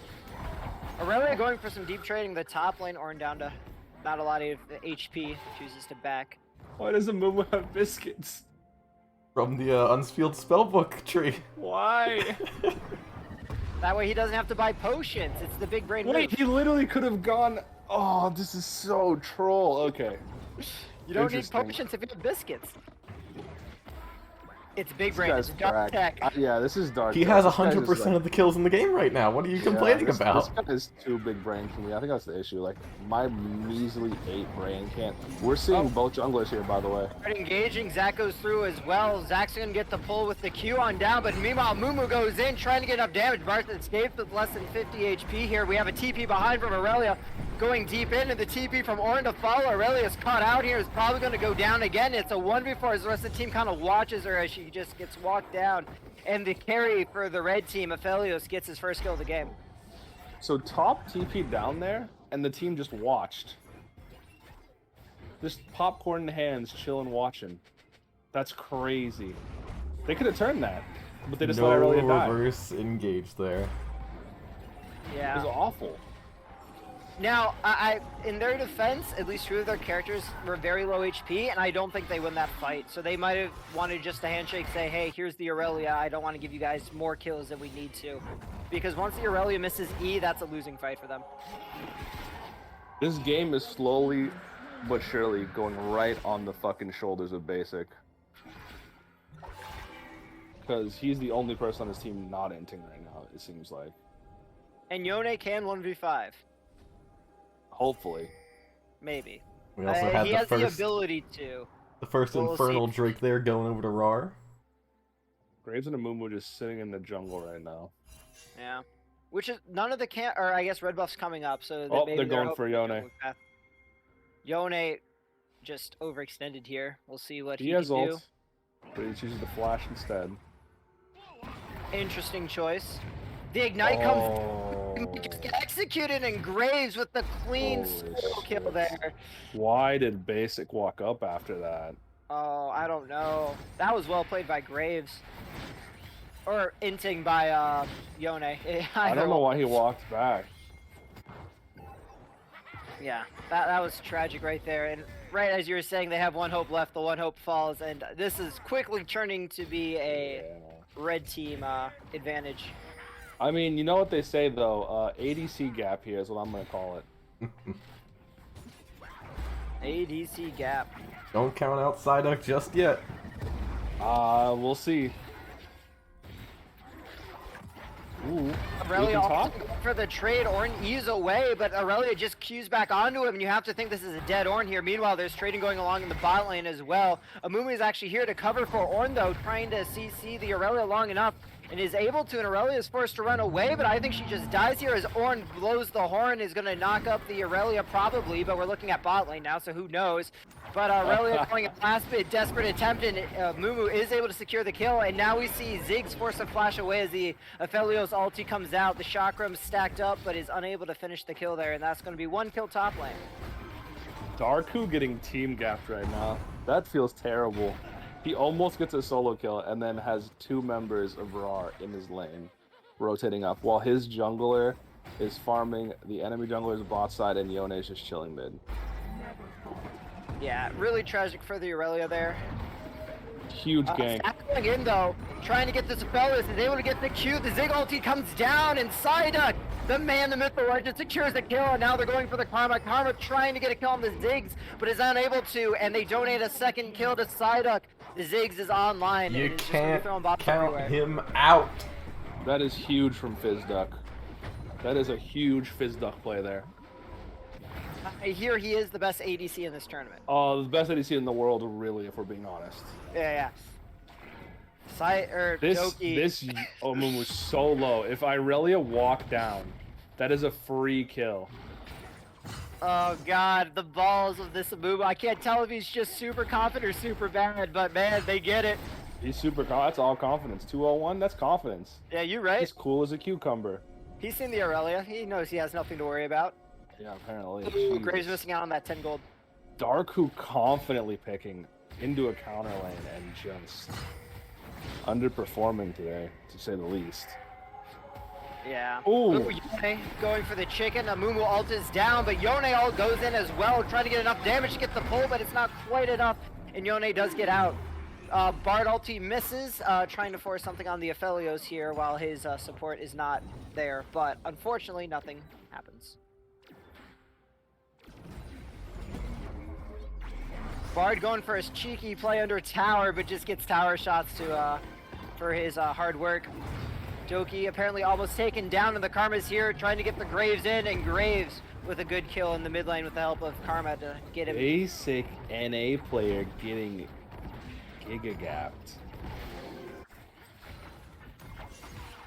Aurelia going for some deep trading the top lane, Ornn down to not a lot of HP, chooses to back. Why does Amumu have biscuits? From the Unsealed Spellbook tree. Why? That way he doesn't have to buy potions. It's the big brain Wait, move. he literally could have gone. Oh, this is so troll. Okay. You don't need Interesting. potions if you have biscuits. It's big brain. guy's It's dark cracked. tech. Yeah, this is dark. He has 100% of the kills in the game right now. What are you complaining this, about? This guy is too big brain for me. I think that's the issue. Like, my measly 8 brain can't. We're seeing both junglers here, by the way. Right, engaging, Zach goes through as well. Zach's gonna get the pull with the Q on down, but meanwhile Mumu goes in, trying to get enough damage. Barth escapes with less than 50 HP here. We have a TP behind from Aurelia, going deep in, and the TP from Ornn to follow. Aurelia's caught out here, is probably gonna go down again. It's a 1v4 as the rest of the team kind of watches her as she just gets walked down. And the carry for the red team, Aphelios, gets his first kill of the game. So top TP down there, and the team just watched. Just popcorn in hands, chilling, watching. That's crazy. They could have turned that, but they just No let Aurelia die. reverse engage there. It Yeah. was awful. Now, in their defense, at least 2 of their characters were very low HP, and I don't think they win that fight. So they might have wanted just a handshake, say, hey, here's the Aurelia. I don't want to give you guys more kills than we need to. Because once the Aurelia misses E, that's a losing fight for them. This game is slowly but surely going right on the fucking shoulders of Basic. Because he's the only person on his team not inting right now, it seems like. And Yone can 1v5. Hopefully. Maybe. We also had he the has the first, ability to. the first We'll Infernal see. Drake there going over to Rawr. Graves and Amumu just sitting in the jungle right now. Yeah. Which is, none of the or I guess red buff's coming up, so Oh, maybe they're going hoping for to Yone. go with that. Yone just overextended here. We'll see what He he has can do. ult, but he chooses to flash instead. Interesting choice. The ignite comes Oh. just get executed, and Graves with the clean Holy solo kill shit. there. Why did Basic walk up after that? Oh, I don't know. That was well played by Graves. Or inting by Yone. I don't know why he walked back. Yeah, that was tragic right there. And right as you were saying, they have one hope left. The one hope falls, and this is quickly turning to be a red team advantage. I mean, you know what they say though, ADC gap here is what I'm gonna call it. ADC gap. Don't count out Psyduck just yet. We'll see. Ooh, Aurelia looking also top? going for the trade. Ornn ease away, but Aurelia just cues back onto him, and you have to think this is a dead Ornn here. Meanwhile, there's trading going along in the bot lane as well. Amumu is actually here to cover for Ornn, though, trying to CC the Aurelia long enough, and is able to, and Aurelia is forced to run away, but I think she just dies here as Ornn blows the horn, is going to knock up the Aurelia probably, but we're looking at bot lane now, so who knows. But Aurelia going a last bit desperate attempt, and Mumu is able to secure the kill, and now we see Ziggs force a flash away as the Aphelios ulti comes out. The Chakram stacked up, but is unable to finish the kill there, and that's going to be 1 kill top lane. Darku getting team gapped right now. That feels terrible. He almost gets a solo kill and then has 2 members of Rawr in his lane rotating up while his jungler is farming the enemy jungler's bot side and Yone is just chilling mid. Yeah, really tragic for the Aurelia there. Huge gank. Zach going in though, trying to get this Aphelios, is able to get the Q. The Zig ulti comes down, and Psyduck The man, the myth, the legend secures the kill, and now they're going for the Karma. Karma trying to get a kill on the Ziggs, but is unable to, and they donate a second kill to Psyduck. The Ziggs is online. You and is just can't throwing bombs count everywhere. him out. That is huge from Fizzduck. That is a huge Fizzduck play there. I hear he is the best ADC in this tournament. Oh, the best ADC in the world, really, if we're being honest. Yeah. Doki. This Omun was so low. If Irelia walked down, that is a free kill. Oh god, the balls of this Amumu. I can't tell if he's just super confident or super bad, but man, they get it. He's super that's all confidence. 201, that's confidence. Yeah, you're right. He's cool as a cucumber. He's seen the Aurelia. He knows he has nothing to worry about. Yeah, apparently. Ooh, Jesus. Graves missing out on that 10 gold. Darku confidently picking into a counter lane and just underperforming today, to say the least. Yeah. Ooh. Yone going for the chicken. Amumu ult is down, but Yone ult goes in as well, trying to get enough damage to get the pull, but it's not quite enough, and Yone does get out. Bard ulti misses, trying to force something on the Aphelios here while his support is not there, but unfortunately nothing happens. Bard going for his cheeky play under tower, but just gets tower shots to for his hard work. Doki apparently almost taken down, and the Karma's here trying to get the Graves in, and Graves with a good kill in the mid lane with the help of Karma to get him. Basic NA player getting giga-gapped.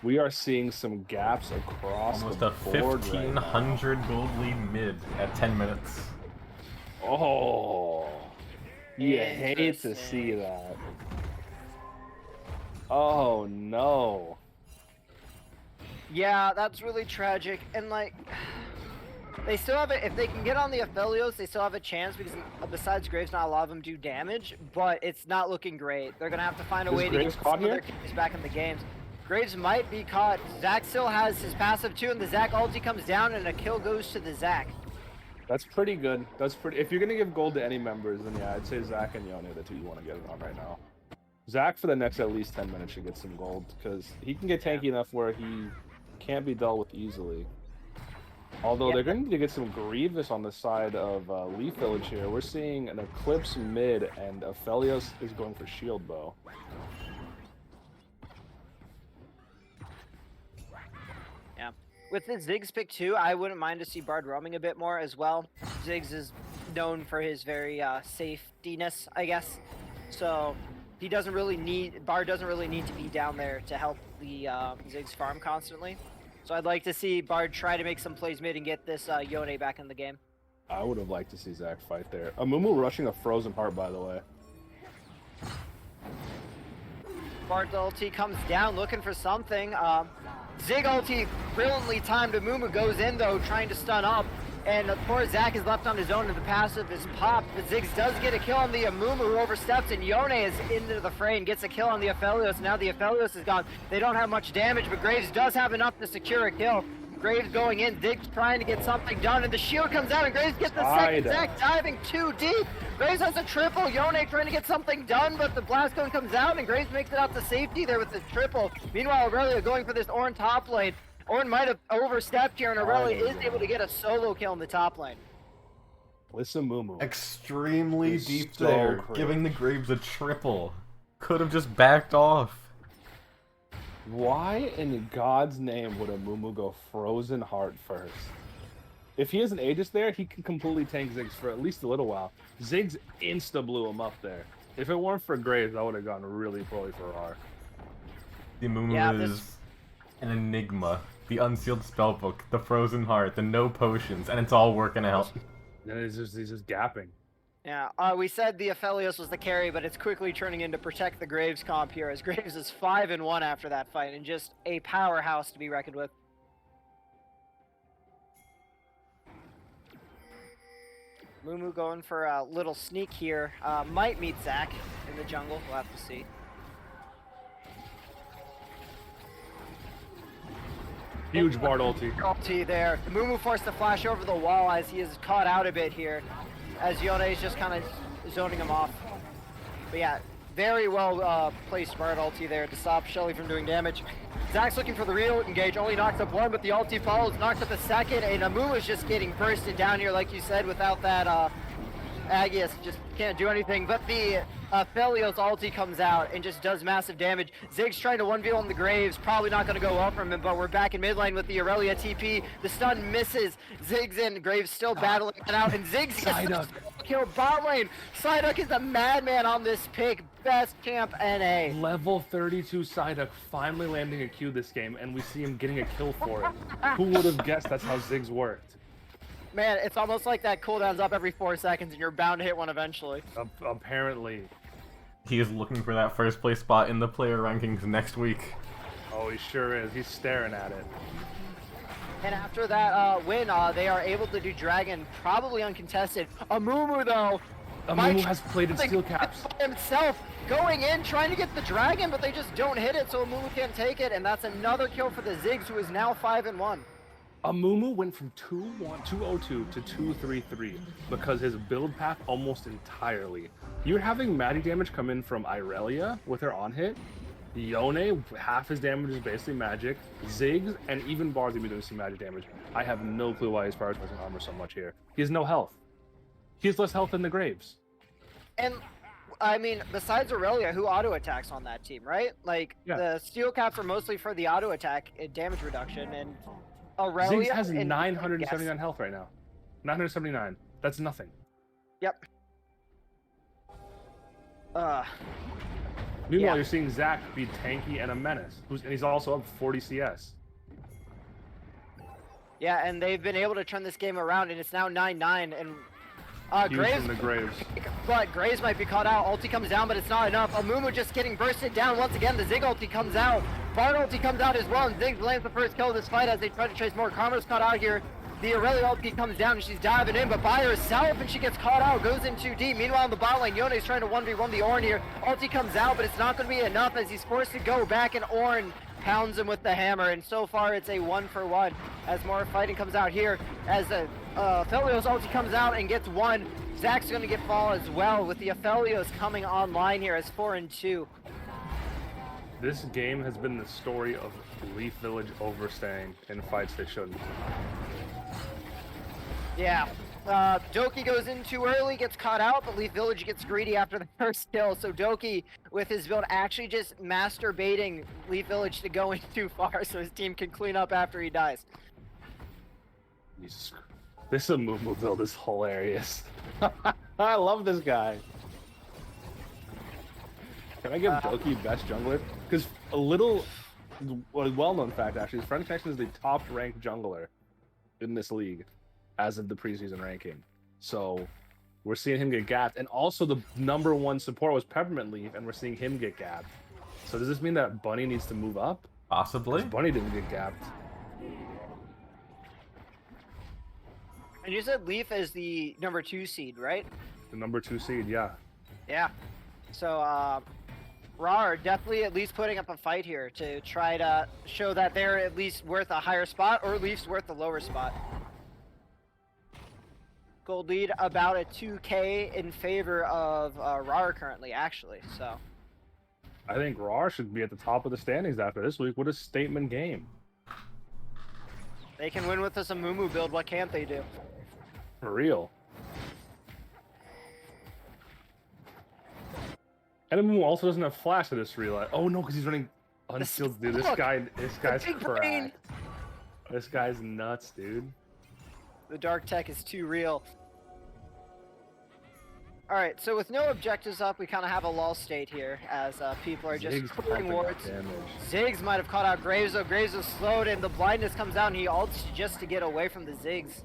We are seeing some gaps across Almost the a board right now. 1,500 gold lead mid at 10 minutes. Oh, you hate to see that. Oh no. Yeah, that's really tragic, and like, they still have it. If they can get on the Aphelios, they still have a chance because besides Graves, not a lot of them do damage, but it's not looking great. They're gonna have to find a way to get some of their kills back in the games. Graves might be caught. Zac still has his passive too, and the Zac ulti comes down, and a kill goes to the Zac. That's pretty good. That's pretty. If you're gonna give gold to any members, then yeah, I'd say Zac and Yone are the two you want to get it on right now. Zac for the next at least 10 minutes should get some gold because he can get tanky enough where he can't be dealt with easily. Although they're going to need to get some Grievous on the side of Leaf Village here. We're seeing an Eclipse mid, and Aphelios is going for Shield Bow. Yeah. With the Ziggs pick too, I wouldn't mind to see Bard roaming a bit more as well. Ziggs is known for his very safetiness, I guess. So he doesn't really need, Bard doesn't really need to be down there to help the Ziggs farm constantly. So I'd like to see Bard try to make some plays mid and get this Yone back in the game. I would have liked to see Zac fight there. Amumu rushing a Frozen Heart, by the way. Bard's ulti comes down looking for something. Zig ulti brilliantly timed. Amumu goes in though, trying to stun up. And poor Zac is left on his own and the passive is popped. But Ziggs does get a kill on the Amumu who oversteps, and Yone is into the fray and gets a kill on the Aphelios. Now the Aphelios is gone. They don't have much damage, but Graves does have enough to secure a kill. Graves going in, Ziggs trying to get something done, and the shield comes out, and Graves gets the second. Zac diving too deep. Graves has a triple. Yone trying to get something done, but the blast cone comes out, and Graves makes it out to safety there with the triple. Meanwhile, Aurelia going for this Ornn top lane. Ornn might have overstepped here, and Aurelia is able to get a solo kill in the top lane. Listen, Mumu. Extremely It's deep so there, cringe. giving the Graves a triple. Could have just backed off. Why in God's name would a Mumu go Frozen Heart first? If he has an Aegis there, he can completely tank Ziggs for at least a little while. Ziggs insta blew him up there. If it weren't for Graves, I would have gone really poorly for Rawr. The Mumu is an enigma. The unsealed spellbook, the frozen heart, the no potions, and it's all working out. And he's just gapping. Yeah, we said the Aphelios was the carry, but it's quickly turning into protect the Graves comp here, as Graves is 5-1 after that fight, and just a powerhouse to be reckoned with. Mumu going for a little sneak here. Might meet Zac in the jungle, we'll have to see. Huge Bard ulti. Ulti there. Mumu forced to flash over the wall as he is caught out a bit here, as Yone is just kind of zoning him off. But yeah, very well placed smart ulti there to stop Shelly from doing damage. Zach's looking for the real engage, only knocks up one, but the ulti follows, knocks up a second, and Amu is just getting bursted down here, like you said, without that Aegis, just can't do anything. But the Felios ulti comes out and just does massive damage. Ziggs trying to 1v on the Graves, probably not going to go well from him, but we're back in mid lane with the Aurelia TP. The stun misses. Ziggs and Graves still battling it out, and Ziggs gets the kill bot lane. Psyduck is the madman on this pick. Best champ NA. Level 32 Psyduck finally landing a Q this game, and we see him getting a kill for it. Who would have guessed that's how Ziggs worked? Man, it's almost like that cooldown's up every 4 seconds and you're bound to hit one eventually. Apparently. He is looking for that first place spot in the player rankings next week. Oh, he sure is. He's staring at it. And after that win, they are able to do Dragon, probably uncontested. Amumu, though. Amumu has played in steel caps. Himself going in, trying to get the Dragon, but they just don't hit it, so Amumu can't take it. And that's another kill for the Ziggs, who is now 5-1. Amumu went from 202 to 233 because his build path almost entirely. You're having Maddie damage come in from Irelia with her on hit. Yone, half his damage is basically magic. Ziggs and even Bard's gonna be doing some magic damage. I have no clue why he's prioritizing armor so much here. He has no health. He has less health than the Graves. And I mean, besides Aurelia, who auto attacks on that team, right? Like the steel caps are mostly for the auto attack damage reduction, and Aurelia Ziggs has 979 health right now. 979. That's nothing. Yep. Meanwhile, you're seeing Zach be tanky and a menace, and he's also up 40 CS. Yeah, and they've been able to turn this game around, and it's now 9-9. And Graves, but Graves might be caught out. Ulti comes down, but it's not enough. Amumu just getting bursted down once again. The Zig ulti comes out. Bard ulti comes out as well, and Ziggs lands the first kill of this fight as they try to chase more. Karma's caught out here. The Aurelia ulti comes down, and she's diving in, but by herself, and she gets caught out, goes in too deep. Meanwhile, in the bot lane, Yone's trying to 1v1 the Ornn here. Ulti comes out, but it's not going to be enough as he's forced to go back, and Ornn pounds him with the hammer, and so far it's a 1-for-1 as more fighting comes out here. As Aphelios ulti comes out and gets one, Zach's going to get fall as well, with the Aphelios coming online here as 4-2. This game has been the story of Leaf Village overstaying in fights they shouldn't. Yeah. Doki goes in too early, gets caught out, but Leaf Village gets greedy after the first kill. So Doki, with his build, actually just masturbating Leaf Village to go in too far so his team can clean up after he dies. Jesus Christ. This Amumu build is hilarious. I love this guy. Can I give Doki best jungler? Because a well-known fact, actually, French Connection is the top-ranked jungler in this league as of the preseason ranking. So we're seeing him get gapped. And also the #1 support was Peppermint Leaf, and we're seeing him get gapped. So does this mean that Bunny needs to move up? Possibly. Bunny didn't get gapped. And you said Leaf is the #2 seed, right? The #2 seed, yeah. Yeah. So, Rawr definitely at least putting up a fight here to try to show that they're at least worth a higher spot, or Leaf's worth the lower spot. Gold lead about a 2K in favor of Rawr currently, actually. So I think Rawr should be at the top of the standings after this week. What a statement game. they can win with this Amumu build. What can't they do? For real. And Amumu also doesn't have flash, I just realized. Oh no, because he's running unsealed. Dude, this guy's cracked. This guy's nuts, dude. The dark tech is too real. Alright, so with no objectives up, we kind of have a lull state here as people are just Ziggs clearing pumping wards. out damage. Ziggs might have caught out Graves, though Graves is slowed, and the blindness comes out, and he ults just to get away from the Ziggs.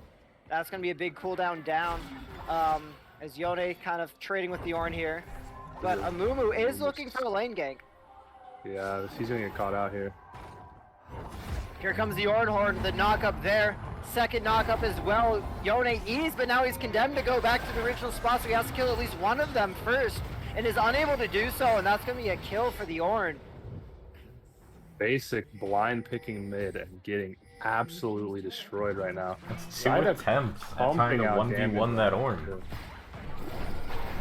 That's going to be a big cooldown down, as Yone kind of trading with the Ornn here. But Amumu is looking for a lane gank. Yeah, he's gonna get caught out here. Here comes the Ornn Horde, the knock up there. Second knock up as well. Yone eased, but now he's condemned to go back to the original spot, so he has to kill at least one of them first, and is unable to do so, and that's going to be a kill for the Ornn. Basic blind picking mid and getting absolutely destroyed right now. That's 2 attempts at trying to 1v1 that Ornn.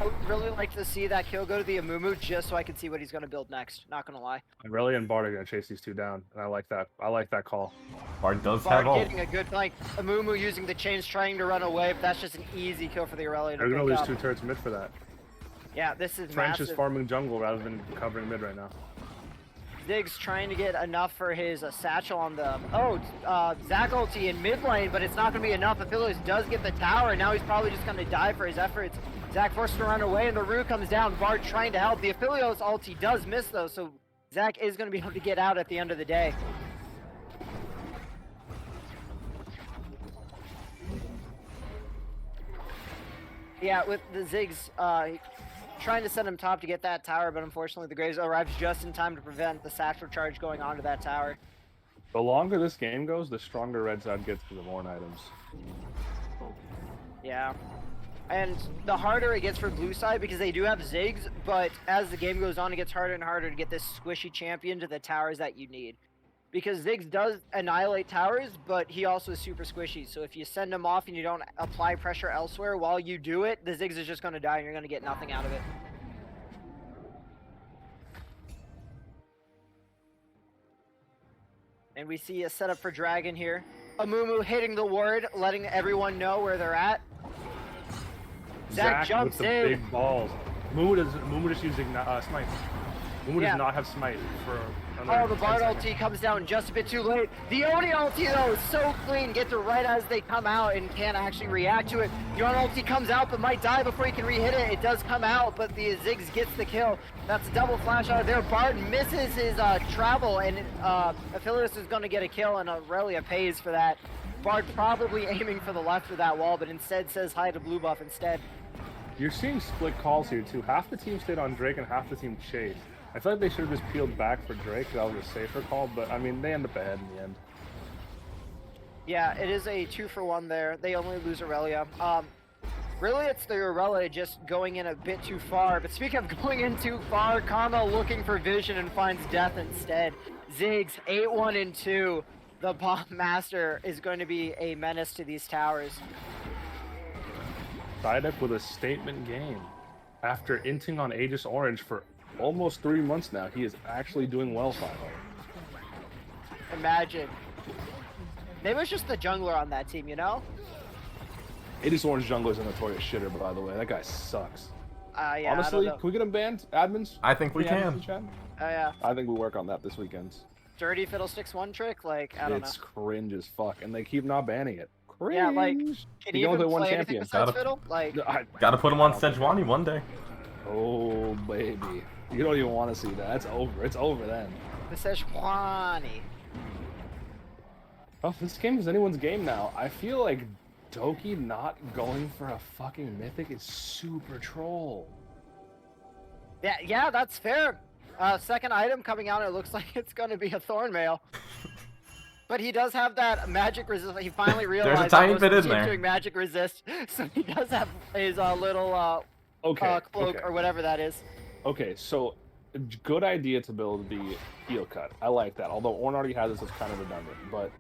I would really like to see that kill go to the Amumu just so I can see what he's going to build next. Not going to lie. Irelia and Bard are gonna chase these two down, and I like that. I like that call. Bard does Bard have ult. getting a good flank. Amumu using the chains, trying to run away, but that's just an easy kill for the Irelia to They're gonna pick lose up. 2 turrets mid for that. Yeah, this is French massive. is farming jungle rather than covering mid right now. Ziggs trying to get enough for his satchel on the Zach ulti in mid lane, but it's not going to be enough. Aphelios does get the tower, and now he's probably just going to die for his efforts. Zach forced to run away, and the Rue comes down. Bard trying to help. The Aphelios ulti does miss, though, so Zach is going to be able to get out at the end of the day. Yeah, with the Ziggs trying to send him top to get that tower, but unfortunately the Graves arrives just in time to prevent the satchel charge going onto that tower. The longer this game goes, the stronger red side gets for the Morn items. Yeah. And the harder it gets for blue side because they do have Ziggs, but as the game goes on, it gets harder and harder to get this squishy champion to the towers that you need. Because Ziggs does annihilate towers, but he also is super squishy. So if you send him off and you don't apply pressure elsewhere while you do it, the Ziggs is just going to die and you're going to get nothing out of it. And we see a setup for Dragon here. Amumu hitting the ward, letting everyone know where they're at. Zach jumps with the in. big balls. Mumu just using smite. Mumu Yeah. does not have smite for Oh, the Bard ulti comes down just a bit too late. The Oni ulti, though, is so clean. Gets it right as they come out and can't actually react to it. The Oni ulti comes out, but might die before he can re-hit it. It does come out, but the Ziggs gets the kill. That's a double flash out of there. Bard misses his travel, and Aphelios is going to get a kill, and Aurelia pays for that. Bard probably aiming for the left of that wall, but instead says hi to blue buff instead. You're seeing split calls here, too. Half the team stayed on Drake and half the team chased. I feel like they should have just peeled back for Drake. That was a safer call, but I mean, they end up ahead in the end. Yeah, it is a 2-for-1 there. They only lose Aurelia. Really, it's the Aurelia just going in a bit too far. But speaking of going in too far, Kama looking for vision and finds death instead. Ziggs, 8-1 and 2. The Bomb Master is going to be a menace to these towers. Tied up with a statement game. After inting on Aegis Orange for almost 3 months now, he is actually doing well finally. Imagine. Maybe it's just the jungler on that team, you know? Aegis Orange jungler is a notorious shitter, by the way. That guy sucks. Yeah, Honestly, I don't can we get him banned? Admins? I think we Any admins can. in chat? yeah. I think we work on that this weekend. Dirty Fiddlesticks one trick? Like, I don't It's know. cringe as fuck, and they keep not banning it. Cringe. Yeah, like, can You you go even with one play anything champion. besides Gotta- Fiddle? Like, Gotta put him on Sejuani one day. Oh, baby. You don't even want to see that. That's over. It's over then. the Sejuani. Oh, this game is anyone's game now. I feel like Doki not going for a fucking mythic is super troll. Yeah, that's fair. Second item coming out, it looks like it's going to be a Thornmail. But he does have that magic resist. He finally realized tiny that most bit of in the team's there. doing magic resist, so he does have his little cloak okay. or whatever that is. Okay, so good idea to build the heel cut. I like that. Although Ornn already has this, it's kind of redundant. But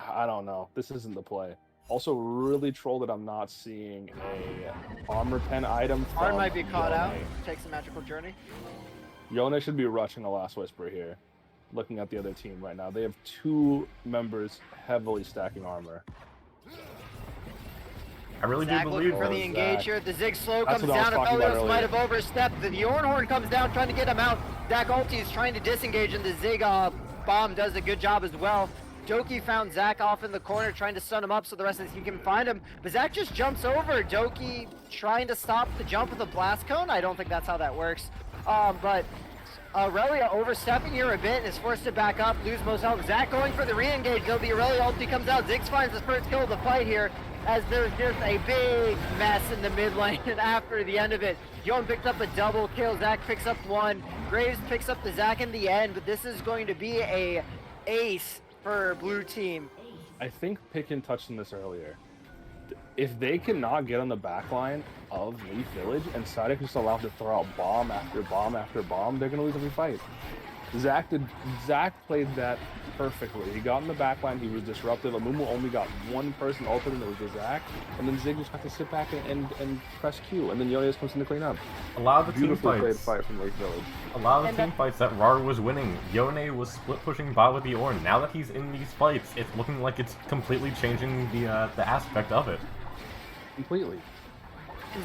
I don't know. This isn't the play. Also, really troll that I'm not seeing a armor pen item. Arn from might be caught out. Yone. Takes a magical journey. Yone should be rushing the Last Whisper here. Looking at the other team right now, they have 2 members heavily stacking armor. I really Zach do looking believe for the Zach. engage here. The Zig slow That's comes what I was down. talking about Aphelios might earlier. have overstepped. The Ornhorn comes down trying to get him out. Zach ulti is trying to disengage, and the Zig bomb does a good job as well. Doki found Zach off in the corner trying to stun him up so the rest of the team can find him. But Zach just jumps over. Doki trying to stop the jump with a blast cone. I don't think that's how that works. But Aurelia overstepping here a bit and is forced to back up, lose most health. Zach going for the re-engage, though the Aurelia ulti comes out. Ziggs finds the first kill of the fight here, as there's just a big mess in the mid lane, and after the end of it, Yone picked up a double kill, Zach picks up 1, Graves picks up the Zach in the end, but this is going to be a ace for blue team. I think Picken touched on this earlier. If they cannot get on the back line of Leaf Village and Psyduck is allowed to throw out bomb after bomb after bomb, they're going to lose every fight. Zach played that perfectly. He got in the back line, he was disruptive. Amumu only got one person ulted, and it was the Zach. And then Zig just got to sit back and press Q. And then Yone just comes in to clean up. A lot of the team Beautifully played fights. fight from Lake Village. A lot of the team fights that Rawr was winning, Yone was split pushing bot with the Ornn. Now that he's in these fights, it's looking like it's completely changing the aspect of it. Completely.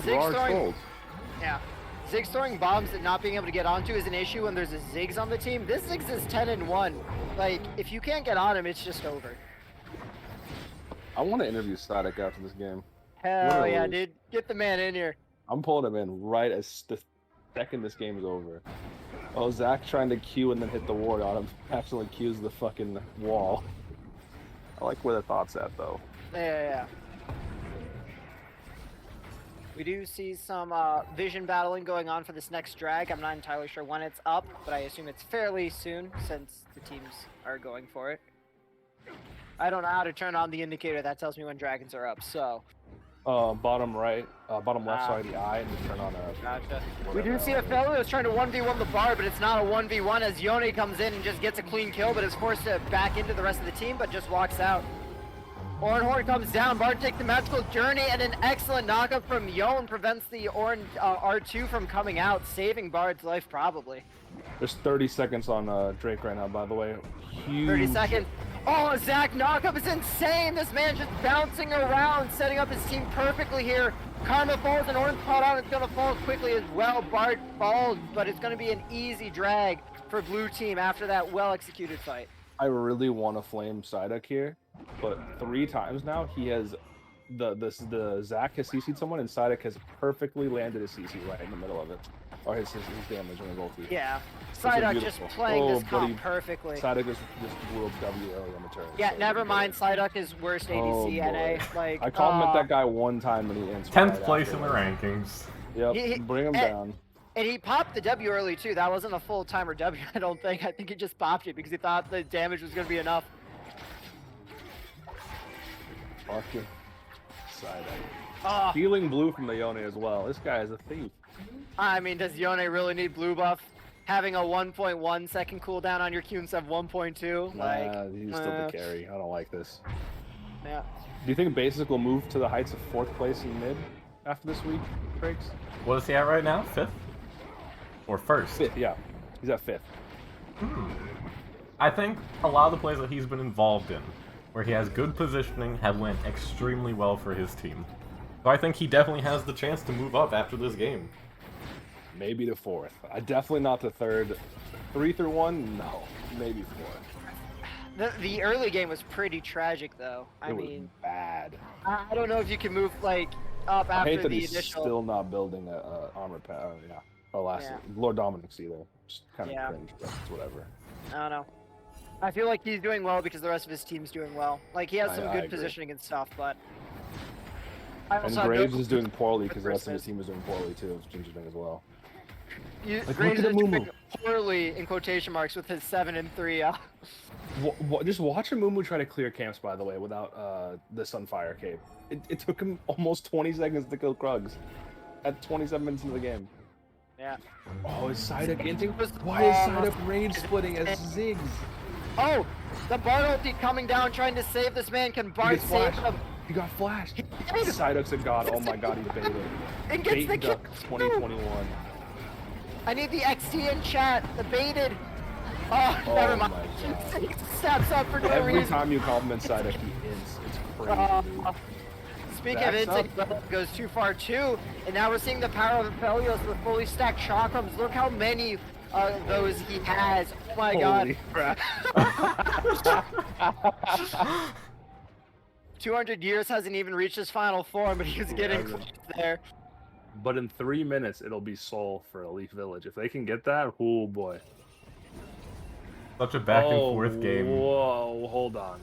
Zig's Rawr throwing, trolled. yeah. Ziggs throwing bombs and not being able to get onto is an issue when there's a Ziggs on the team. This Ziggs is 10-1. Like, if you can't get on him, it's just over. I want to interview Static after this game. Hell yeah, lose. dude. Get the man in here. I'm pulling him in right as the second this game is over. Oh, Zach trying to Q and then hit the ward on him. Accidentally Qs the fucking wall. I like where the thought's at, though. Yeah. We do see some vision battling going on for this next drag. I'm not entirely sure when it's up, but I assume it's fairly soon since the teams are going for it. I don't know how to turn on the indicator that tells me when dragons are up, so. Bottom right, bottom left side of the eye, and just turn on a. Gotcha. We do see a fellow that's trying to 1v1 the bar, but it's not a 1v1 as Yone comes in and just gets a clean kill, but is forced to back into the rest of the team, but just walks out. Ornn comes down, Bard takes the magical journey, and an excellent knockup from Yone prevents the Ornn R2 from coming out, saving Bard's life probably. There's 30 seconds on Drake right now, by the way. Huge. 30 seconds. Oh, Zach knockup is insane! This man just bouncing around, setting up his team perfectly here. Karma falls and Ornn caught on, it's gonna fall quickly as well. Bard falls, but it's gonna be an easy drag for blue team after that well-executed fight. I really want to flame Psyduck here, but 3 times now he has the Zach has CC'd someone and Psyduck has perfectly landed his CC right in the middle of it, or his damage on his ulti. Yeah, Psyduck just beautiful. playing this comp buddy. perfectly. Psyduck just blew up W early on the turn. Yeah, so never mind. Psyduck is worst ADC NA. Like I complimented that guy one time and he answered. 10th place in the rankings. Yep, bring him down. And he popped the W early too. That wasn't a full timer W, I don't think. I think he just popped it because he thought the damage was gonna be enough. Fucking Psyduck. Stealing blue from the Yone as well. This guy is a thief. I mean, does Yone really need blue buff? Having a 1.1 second cooldown on your Q instead of 1.2? Like, he's still the carry. I don't like this. Yeah. Do you think Basic will move to the heights of 4th place in mid after this week, Frakes? What is he at right now? 5th? Or 1st? 5th, yeah. He's at 5th. I think a lot of the plays that he's been involved in, where he has good positioning, have went extremely well for his team. So I think he definitely has the chance to move up after this game. Maybe to 4th. Definitely not to 3rd. 3 through 1? No. Maybe 4th. The early game was pretty tragic, though. I mean, was bad. I don't know if you can move like up I hate after that the he's initial. still not building a armor pad. Yeah. Oh, Lord Dominic's either. Just kind of cringe, but it's whatever. I don't know. I feel like he's doing well because the rest of his team's doing well. Like, he has some I good agree. positioning and stuff, but... And Graves is doing poorly because the rest of his team is doing poorly too. It's interesting as well. Graves look at is doing Amumu. poorly in quotation marks with his 7 and 3. Just watch Amumu try to clear camps, by the way, without the Sunfire cape. It took him almost 20 seconds to kill Krugs at 27 minutes into the game. Yeah. Oh, is Psyduck inting? Why is Psyduck rage splitting as Ziggs? Oh, the Bard ulti coming down trying to save this man. Can Bard save him? He got flashed. Psyduck's a god. Oh my god, he's baited. And gets Bait the kill. duck 2021. I need the XT in chat. The baited. Oh, never mind. My god. He steps up for no Every reason. time you compliment Psyduck, he ins. It's crazy, dude. Speaking of Backs instinct, goes too far too, and now we're seeing the power of Aphelios with fully stacked chakrams. Look how many of those he has. Oh my Holy god. crap. 200 years hasn't even reached his final form, but he was getting close there. But in 3 minutes, it'll be Soul for Elite Village. If they can get that, oh boy. Such a back and forth game. Whoa, hold on.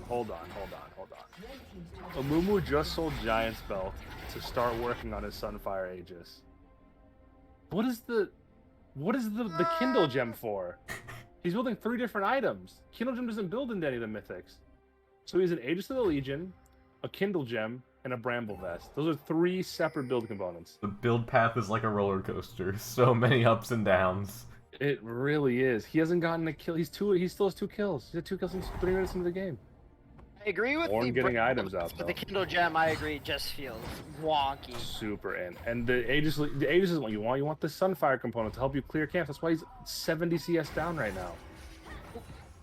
Amumu just sold Giant's Belt to start working on his Sunfire Aegis. What is the Kindle Gem for? He's building 3 different items. Kindle Gem doesn't build into any of the mythics. So he's an Aegis of the Legion, a Kindle Gem, and a Bramble Vest. Those are 3 separate build components. The build path is like a roller coaster. So many ups and downs. It really is. He hasn't gotten a kill. He still has 2 kills. He had 2 kills in 3 minutes into the game. I agree with Ornn the getting break- items out, but the though. Kindle Gem, I agree, just feels wonky. Super in. And the Aegis is what you want. You want the Sunfire component to help you clear camps. That's why he's 70 CS down right now.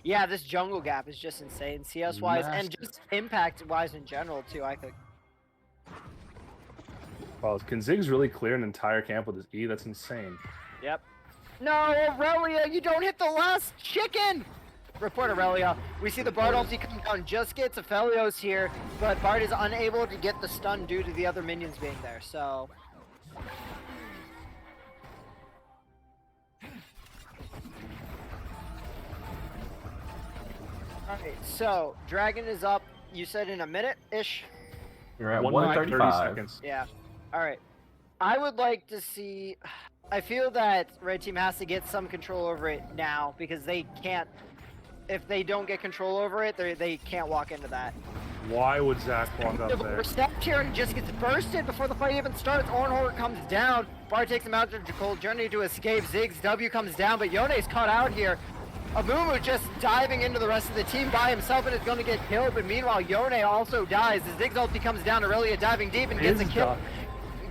Yeah, this jungle gap is just insane, CS wise and Massive. just impact wise in general too. I think. Well, can Ziggs really clear an entire camp with his E? That's insane. Yep. No, Aurelia, you don't hit the last chicken! Report Aurelia. We see the Bard ulti come down, just gets Aphelios here, but Bard is unable to get the stun due to the other minions being there, so... Alright, so, Dragon is up, you said in a minute-ish? You're at 1 minute, 30 135. seconds. Yeah. Alright. I would like to see... I feel that Red Team has to get some control over it now, because they can't... If they don't get control over it, they can't walk into that. Why would Zach walk up there? We're stepped here and just gets bursted before the fight even starts. Ornhort comes down. Bard takes him out to Cold Journey to escape. Ziggs W comes down, but Yone's caught out here. Amumu just diving into the rest of the team by himself and is going to get killed, but meanwhile Yone also dies. The Ziggs ulti comes down, Aurelia diving deep and gets a kill.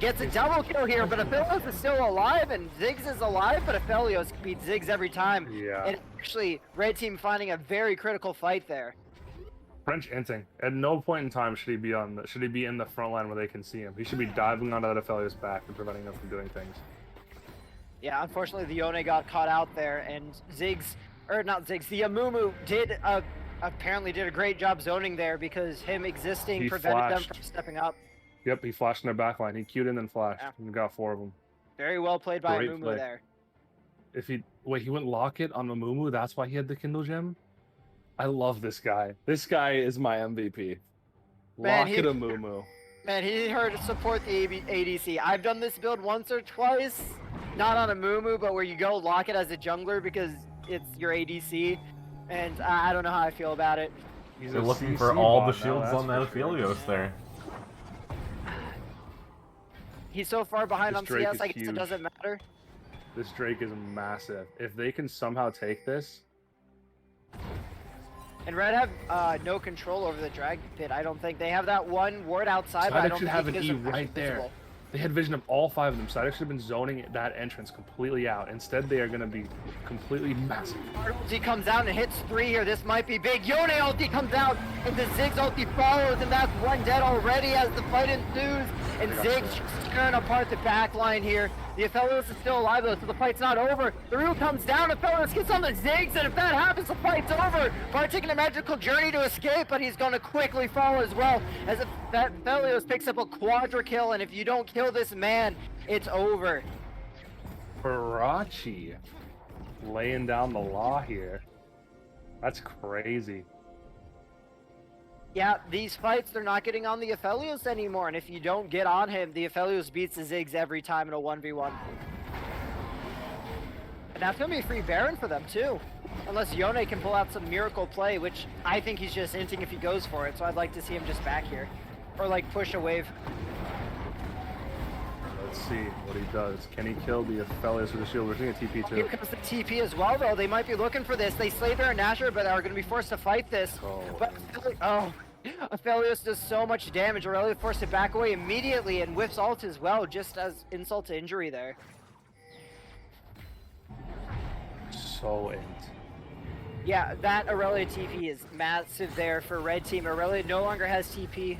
Gets a double kill here, but Aphelios is still alive, and Ziggs is alive, but Aphelios beats Ziggs every time. Yeah. And actually, Red Team finding a very critical fight there. French inting. At no point in time should he be in the front line where they can see him. He should be diving onto that Aphelios back and preventing them from doing things. Yeah, unfortunately the Yone got caught out there, and Ziggs, or not Ziggs, the Amumu did apparently did a great job zoning there because him existing He prevented flashed. them from stepping up. Yep, he flashed in their back line. He queued in and flashed Yeah. and got 4 of them. Very well played by Great Amumu play. there. If he went lock it on Mamumu, that's why he had the Kindle Gem. I love this guy. This guy is my MVP. Man, Lock it Amumu. Man, he heard to support the ADC. I've done this build once or twice, not on Amumu, but where you go lock it as a jungler because it's your ADC, and I don't know how I feel about it. He's They're a looking for CC all the bot now, shields that's on that for sure. Aphelios there. He's so far behind This on Drake CS, is I guess huge. it doesn't matter. This Drake is massive. If they can somehow take this, And Red have no control over the Dragon Pit. I don't think they have that one ward outside, but I Psyduck don't should think have it an gives E them right actually there. visible. They had vision of all 5 of them. Psyduck should have been zoning that entrance completely out. Instead, they are going to be completely massive. Bard ulti comes out and hits 3 here. This might be big. Yone ulti comes out, and the Ziggs ulti follows, and that's 1 dead already as the fight ensues. And I got Ziggs that. just tearing apart the back line here. The Aphelios is still alive though, so the fight's not over. The Rue comes down, Aphelios gets on the Ziggs, and if that happens, the fight's over. Bard taking a magical journey to escape, but he's going to quickly fall as well, as Aphelios picks up a quadra kill, and if you don't kill this man, it's over. Farachi laying down the law here. That's crazy. Yeah, these fights, they're not getting on the Aphelios anymore, and if you don't get on him, the Aphelios beats the Ziggs every time in a 1v1. And that's going to be a free Baron for them, too. Unless Yone can pull out some miracle play, which I think he's just hinting if he goes for it, so I'd like to see him just back here. Or, like, push a wave. Let's see what he does. Can he kill the Aphelios with the shield? We're seeing a TP Here too. comes the TP as well, though. They might be looking for this. They slayed their Nashor, but are going to be forced to fight this. But, Aphelios does so much damage. Aurelia forced to back away immediately and whiffs ult as well, just as insult to injury there. So int. Yeah, that Aurelia TP is massive there for Red Team. Aurelia no longer has TP.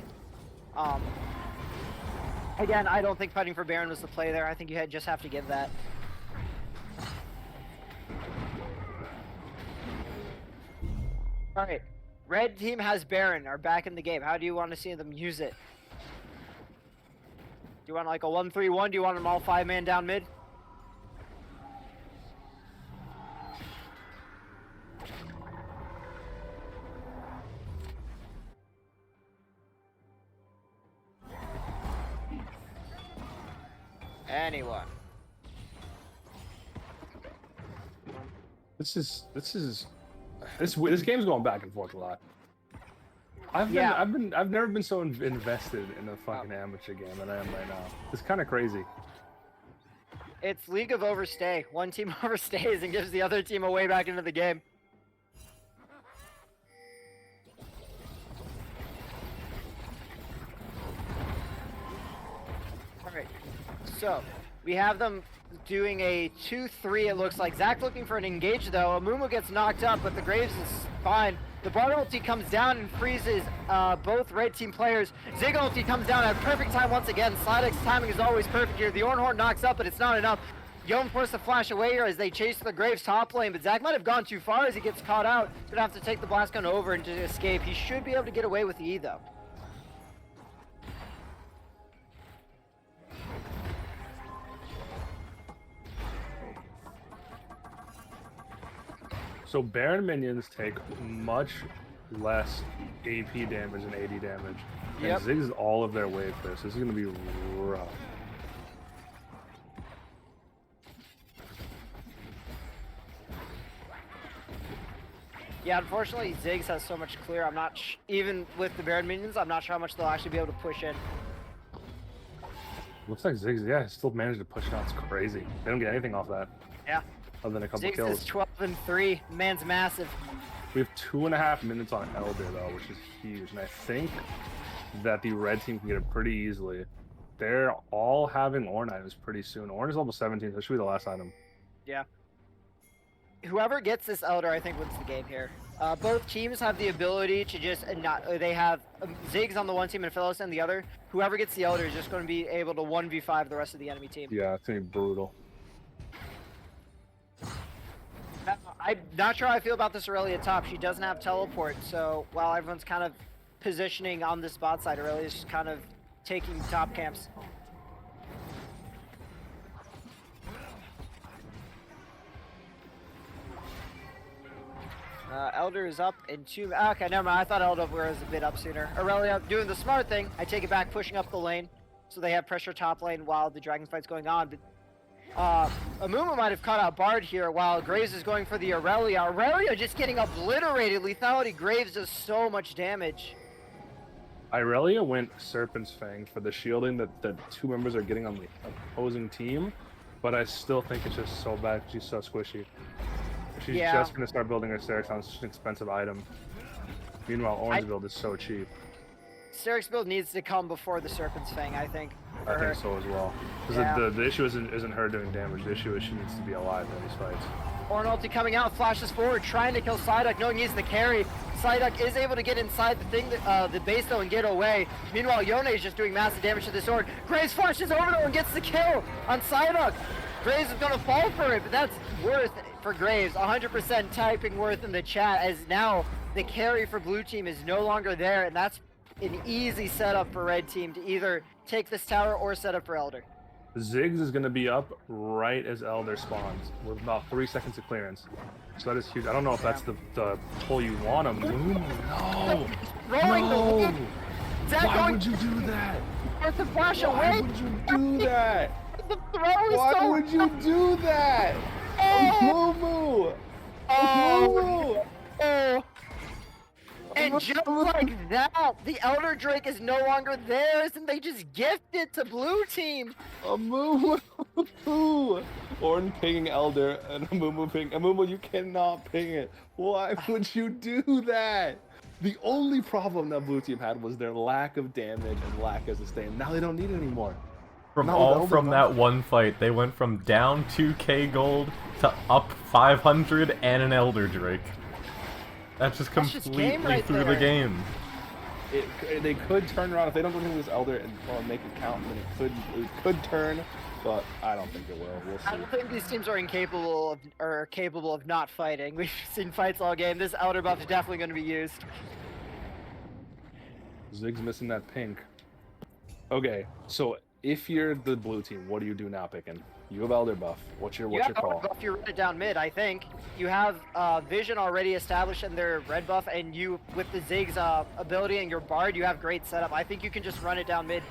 Again, I don't think fighting for Baron was the play there. I think you just have to give that. Alright, Red Team has Baron, are back in the game. How do you want to see them use it? Do you want like a 1-3-1? Do you want them all 5-man down mid? Anyone. This game's going back and forth a lot. I've never been so invested in a fucking amateur game than I am right now. It's kind of crazy. It's League of Overstay. One team overstays and gives the other team a way back into the game. Alright, so we have them doing a 2-3, it looks like. Zach looking for an engage though. Amumu gets knocked up, but the Graves is fine. The Bard ulti comes down and freezes both red team players. Zig ulti comes down at perfect time once again. Slidek's timing is always perfect here. The Ornhorn knocks up, but it's not enough. Yon forced to flash away here as they chase the Graves top lane, but Zach might have gone too far as he gets caught out. He's gonna have to take the blast gun over and just escape. He should be able to get away with the E though. So Baron minions take much less AP damage and AD damage. Yep. And Ziggs all of their wave first. This is going to be rough. Yeah, unfortunately, Ziggs has so much clear. I'm not even with the Baron minions. I'm not sure how much they'll actually be able to push in. Looks like Ziggs, yeah, still managed to push out. It's crazy. They don't get anything off that. Yeah. Other than a couple Ziggs kills. is 12 and 3. Man's massive. We have 2.5 minutes on Elder though, which is huge. And I think that the red team can get it pretty easily. They're all having Ornn items pretty soon. Ornn is level 17, so that should be the last item. Yeah. Whoever gets this Elder, I think, wins the game here. Both teams have the ability to just not. They have Ziggs on the one team and Phyllis on the other. Whoever gets the Elder is just going to be able to 1v5 the rest of the enemy team. Yeah, it's gonna be brutal. I'm not sure how I feel about this Aurelia top. She doesn't have teleport, so while everyone's kind of positioning on the spot side, Aurelia's just kind of taking top camps. Elder is up in 2. Okay, never mind. I thought Elder was a bit up sooner. Aurelia doing the smart thing. I take it back, pushing up the lane, so they have pressure top lane while the Dragon fight's going on. But Amumu might have caught out Bard here while Graves is going for the Aurelia. Aurelia just getting obliterated. Lethality Graves does so much damage. Irelia went Serpent's Fang for the shielding that the two members are getting on the opposing team, but I still think it's just so bad. She's so squishy. She's just going to start building her Sterex on such an expensive item. Meanwhile, Ornn's build is so cheap. Sterex build needs to come before the Serpent's Fang, I think. I think so as well. Because the issue isn't her doing damage. The issue is she needs to be alive in these fights. Ornn ulti coming out, flashes forward, trying to kill Psyduck, knowing he's the carry. Psyduck is able to get inside the thing, the base though, and get away. Meanwhile, Yone is just doing massive damage to the sword. Graves flashes over though and gets the kill on Psyduck. Graves is gonna fall for it, but that's worth for Graves. 100% typing worth in the chat, as now the carry for blue team is no longer there, and that's an easy setup for red team to either take this tower or set up for Elder. Ziggs is going to be up right as Elder spawns with about 3 seconds of clearance. So that is huge. I don't know if that's the pull you want him. No! Rolling No! Zach Why going would you do that? with the flash Why away. would you do that? The throw is Why so would you do that? Oh! Amumu! Oh! And just like that, the Elder Drake is no longer theirs, and they just gift it to blue team. Amumu! Ornn pinging Elder and Amumu ping. Amumu, you cannot ping it. Why would you do that? The only problem that blue team had was their lack of damage and lack of sustain. Now they don't need it anymore. From that one fight, they went from down 2k gold to up 500 and an Elder Drake. That's just completely through the game. They could turn around if they don't go into this Elder and make it count. Then it could turn, but I don't think it will. We'll see. I don't think these teams are capable of not fighting. We've seen fights all game. This Elder buff is definitely going to be used. Ziggs missing that pink. Okay, so if you're the blue team, what do you do now, Pickin? You have Elder buff. What's your call? Buff, you run it down mid, I think. You have Vision already established in their red buff, and you, with the Ziggs ability and your Bard, you have great setup. I think you can just run it down mid.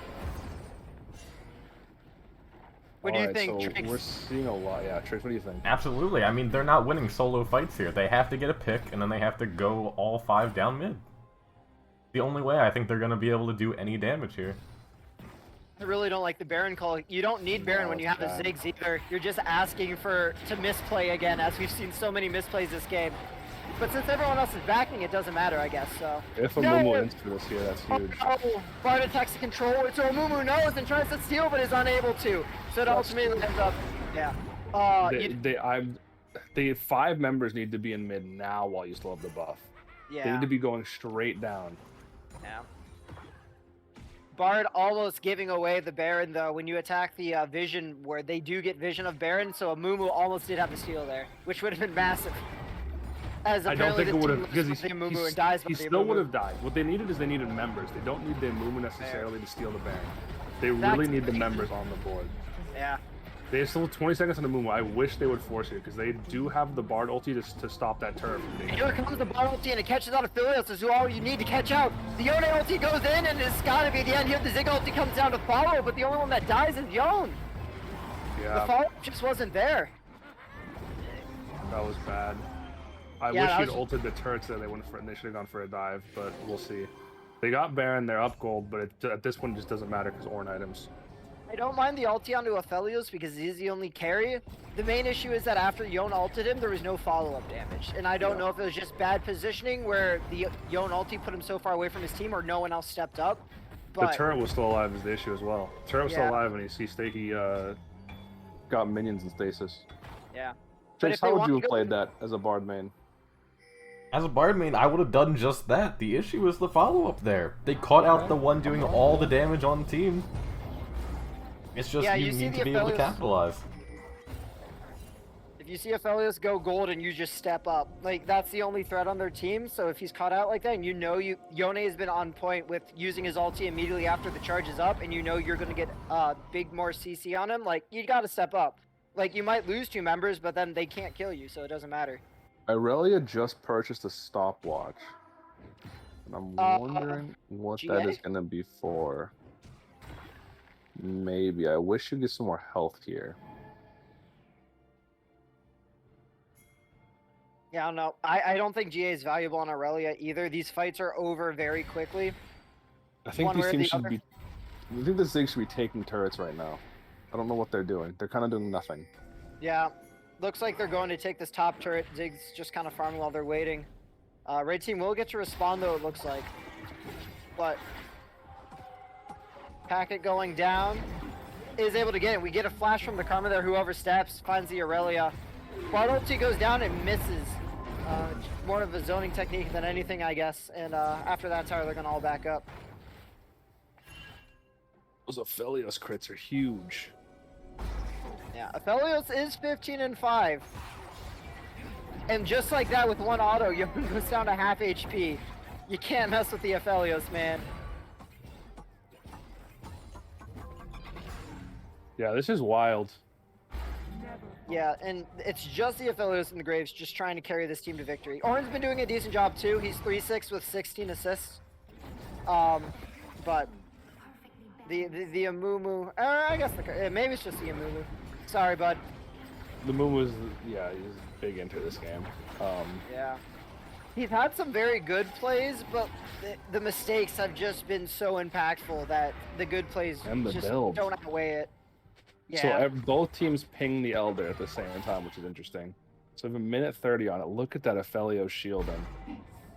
What do you think, so Trix? we're seeing a lot. Yeah, Trix, what do you think? Absolutely. I mean, they're not winning solo fights here. They have to get a pick, and then they have to go all 5 down mid. The only way I think they're going to be able to do any damage here. I really don't like the Baron call. You don't need Baron No, when you it's have bad. a Ziggs either. You're just asking to misplay again, as we've seen so many misplays this game. But since everyone else is backing, it doesn't matter, I guess. So. If a No! Mumu ends for this here, that's huge. Oh, Bard attacks the control, so Amumu knows and tries to steal, but is unable to. So it ultimately ends up, yeah. The 5 members need to be in mid now while you still have the buff. They Yeah. need to be going straight down. Yeah. Bard almost giving away the Baron though when you attack the vision where they do get vision of Baron, so Amumu almost did have the steal there, which would have been massive. As I don't apparently think it the would team have because loses he, the Amumu and dies he with the still would Amumu. have died. What they needed is they needed members. They don't need the Mumu necessarily to steal the Baron. They That's really need the the- members on the board. Yeah. They have still 20 seconds on the Mumu. I wish they would force it because they do have the Bard ulti to stop that turret from being. Here comes the Bard ulti and it catches out Affiliates. This is all you need to catch out. The Yone ulti goes in and it's gotta be the end here. The Zig ulti comes down to follow, but the only one that dies is Yone. The Yeah, follow just wasn't there. that was bad. I Yeah, wish that he'd was- ulted the turrets that they should have gone for a dive, but we'll see. They got Baron, they're up gold, but at this point it just doesn't matter because Ornn items. I don't mind the ulti onto Aphelios because he's the only carry. The main issue is that after Yone ulted him, there was no follow-up damage. And I don't know if it was just bad positioning where the Yone ulti put him so far away from his team or no one else stepped up. But The turret was still alive is the issue as well. Turret was Yeah. still alive and he got minions in stasis. yeah. But Chase, if they how would want you to have go- played that as a Bard main? As a Bard main, I would have done just that. The issue is the follow-up there. They caught out the one doing all the damage on the team. It's just Yeah, you you see need the to be able to Aphelios- capitalize. If you see Aphelios go gold and you just step up, like that's the only threat on their team. So if he's caught out like that, and Yone has been on point with using his ulti immediately after the charge is up, and you know you're gonna get big more CC on him, like you gotta step up. Like you might lose 2 members, but then they can't kill you, so it doesn't matter. Irelia just purchased a stopwatch. And I'm wondering what that GA? is going to be for. Maybe. I wish you get some more health here. Yeah, I don't know. I don't think GA is valuable on Aurelia either. These fights are over very quickly. I think One these way or teams the should other? be. I think the Zig should be taking turrets right now. I don't know what they're doing. They're kind of doing nothing. Yeah, looks like they're going to take this top turret. Ziggs just kind of farming while they're waiting. Red team will get to respond though, it looks like. But packet going down is able to get it. We get a flash from the Karma there. Whoever steps finds the Aurelia. Bard ulti goes down and misses. More of a zoning technique than anything, I guess. And after that tower, they're gonna all back up. Those Aphelios crits are huge. Yeah, Aphelios is 15-5. And just like that with one auto, Yone goes down to half HP. You can't mess with the Aphelios, man. Yeah, this is wild. Yeah, and it's just the Aphelios and the Graves just trying to carry this team to victory. Ornn's been doing a decent job too. He's 3-6 with 16 assists. But the Amumu, I guess maybe it's just the Amumu. Sorry, bud. The Moon was, yeah, he's big into this game. Yeah. He's had some very good plays, but the mistakes have just been so impactful that the good plays And the just build. don't outweigh it. Yeah. So both teams ping the Elder at the same time, which is interesting. So we have a minute 30 on it. Look at that Aphelios shielding.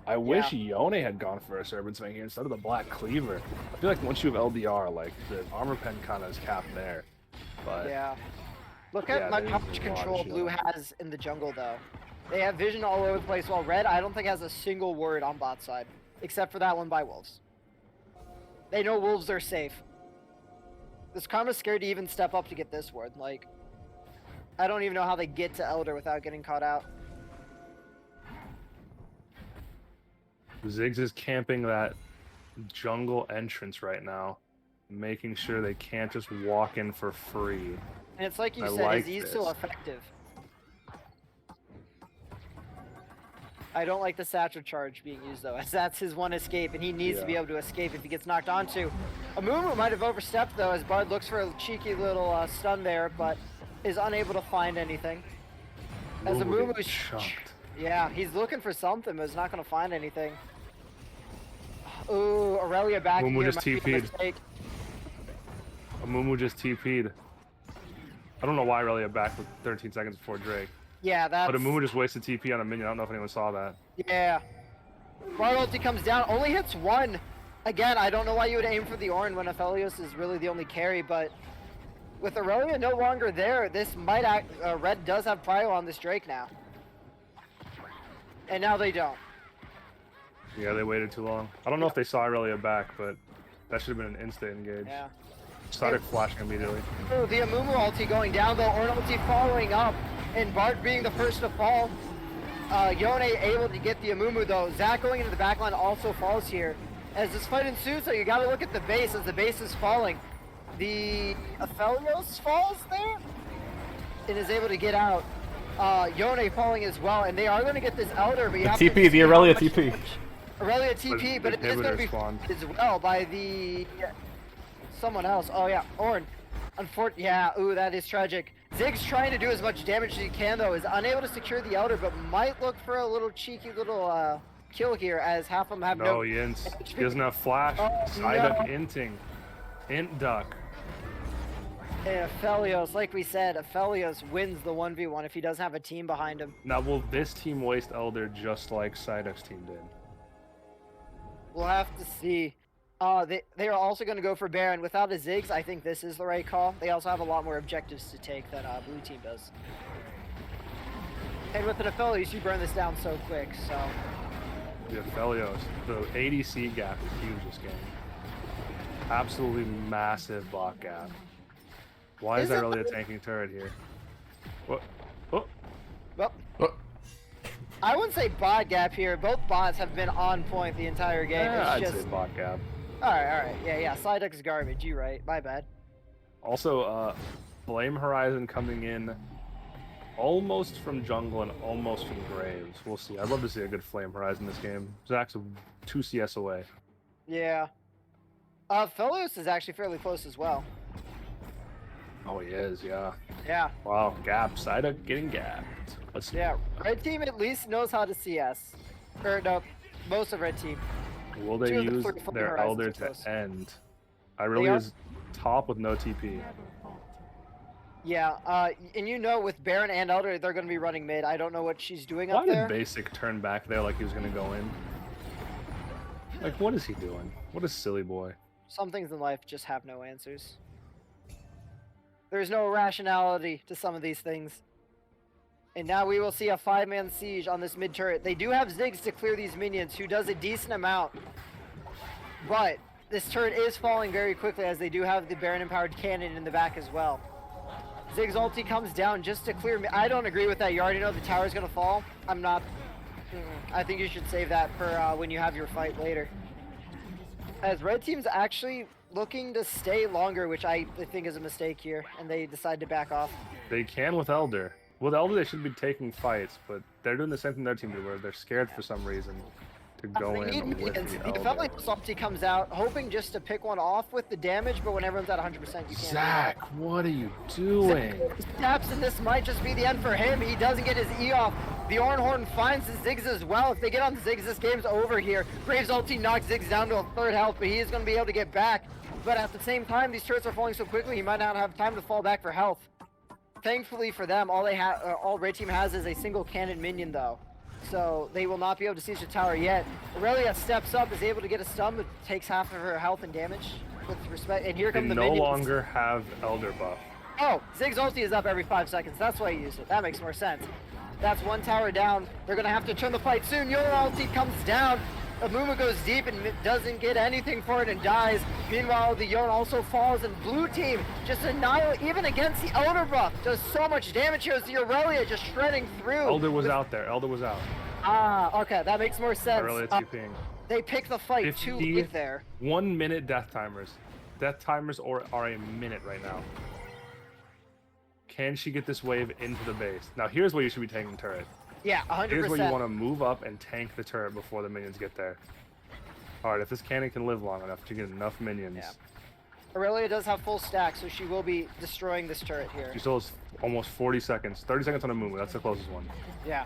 I wish Yone had gone for a Serpent Swing here instead of the Black Cleaver. I feel like once you have LDR, like the armor pen kind of is capped there. But Yeah. Look Yeah, at how there's much a lot of control Blue shielding. has in the jungle, though. They have vision all over the place, while Red, I don't think, has a single word on bot side, except for that one by Wolves. They know Wolves are safe. This Karma's scared to even step up to get this word. Like, I don't even know how they get to Elder without getting caught out. Ziggs is camping that jungle entrance right now, making sure they can't just walk in for free. And it's like you I said, like is he still this. effective? I don't like the satchel charge being used though, as that's his one escape, and he needs to be Yeah. able to escape if he gets knocked onto. Amumu might have overstepped though, as Bard looks for a cheeky little stun there, but is unable to find anything. As Mumu getting Amumu's chunked. yeah, he's looking for something, but is not going to find anything. Ooh, Aurelia back Mumu here just might be a TP'd. mistake. Amumu just TP'd. I don't know why Aurelia back with 13 seconds before Drake. Yeah, that's... But Amumu just wasted TP on a minion. I don't know if anyone saw that. Yeah. Bard ulti comes down, only hits one. Again, I don't know why you would aim for the Ornn when Aphelios is really the only carry, but with Aurelia no longer there, this might act... Red does have prio on this Drake now. And now they don't. Yeah, they waited too long. I don't know if they saw Aurelia back, but that should have been an instant engage. Yeah. Started flashing immediately. Oh, the Amumu ulti going down, though. Ornn ulti following up, and Bart being the first to fall. Yone able to get the Amumu, though. Zac going into the backline also falls here. As this fight ensues, so you gotta look at the base as the base is falling. The Aphelios falls there and is able to get out. Yone falling as well, and they are going to get this Elder, but you have TP, to the Aurelia TP. Aurelia TP, but it is going to be as well by the someone else. Oh yeah, Ornn. Unfortunately, yeah. Ooh, that is tragic. Ziggs trying to do as much damage as he can, though, is unable to secure the Elder, but might look for a little cheeky little kill here, as half of them have no. No, Yinz. He doesn't have flash. Psyduck inting. Int duck. And Aphelios, like we said, Aphelios wins the 1v1 if he doesn't have a team behind him. Now, will this team waste Elder just like Psyduck's team did? We'll have to see. They are also going to go for Baron. Without a Ziggs, I think this is the right call. They also have a lot more objectives to take than blue team does. And with an Aphelios, you burn this down so quick, so... The Aphelios, the ADC gap is huge this game. Absolutely massive bot gap. Why is there really a tanking turret here? What? Oh. Well, Oh. I wouldn't say bot gap here. Both bots have been on point the entire game. Yeah, It's I'd just... say bot gap. Alright. Yeah. Psyduck's garbage. You right. My bad. Also, Flame Horizon coming in almost from jungle and almost from Graves. We'll see. I'd love to see a good Flame Horizon this game. Zac's 2 CS away. Yeah. Aphelios is actually fairly close as well. Oh, he is, yeah. Yeah. Wow, gap. Psyduck getting gapped. Let's see. Yeah. Red team at least knows how to CS. Or no, most of red team. Will they Two of the use Flame their Horizons Elder are to close. end? I really is top with no TP. Yeah, and you know with Baron and Elder, they're going to be running mid. I don't know what she's doing Why up there. did Basic turn back there like he was going to go in? Like, what is he doing? What a silly boy. Some things in life just have no answers. There's no rationality to some of these things. And now we will see a 5-man siege on this mid turret. They do have Ziggs to clear these minions, who does a decent amount. But this turret is falling very quickly, as they do have the Baron-empowered cannon in the back as well. Ziggs ulti comes down just to clear me. I don't agree with that. You already know the tower's going to fall. I'm not... I think you should save that for when you have your fight later. As red team's actually looking to stay longer, which I think is a mistake here, and they decide to back off. They can with Elder. With Elder, they should be taking fights, but they're doing the same thing their team did, where they're scared for some reason to go They need in with minions. the The Elder. Aphelios ulti comes out, hoping just to pick one off with the damage, but when everyone's at 100%, you can't. Zach, what are you doing? Snaps, and this might just be the end for him. He doesn't get his E off. The Ornhorn finds his Ziggs as well. If they get on the Ziggs, this game's over here. Graves ulti knocks Ziggs down to a 3rd health, but he is going to be able to get back. But at the same time, these turrets are falling so quickly, he might not have time to fall back for health. Thankfully for them, all red team has is a single cannon minion, though. So they will not be able to siege the tower yet. Aurelia steps up, is able to get a stun, but takes half of her health and damage with respect. And here They come the no minions. longer have Elder buff. Oh, Ziggs ulti is up every 5 seconds. That's why you use it. That makes more sense. That's one tower down. They're going to have to turn the fight soon. Your ulti comes down. Amumu goes deep and doesn't get anything for it and dies. Meanwhile, the Yon also falls, and blue team just annihilate, even against the Elder buff, does so much damage here as the Aurelia just shredding through. Elder was out there. Elder was out. Ah, okay, that makes more sense. Aurelia TPing. They pick the fight too late there. 1 minute death timers. Death timers are a minute right now. Can she get this wave into the base? Now here's where you should be taking the turret. Yeah, 100%. Here's where you want to move up and tank the turret before the minions get there. Alright, if this cannon can live long enough to get enough minions. Yeah. Aurelia does have full stack, so she will be destroying this turret here. She still has almost 40 seconds. 30 seconds on a Amumu. That's the closest one. Yeah.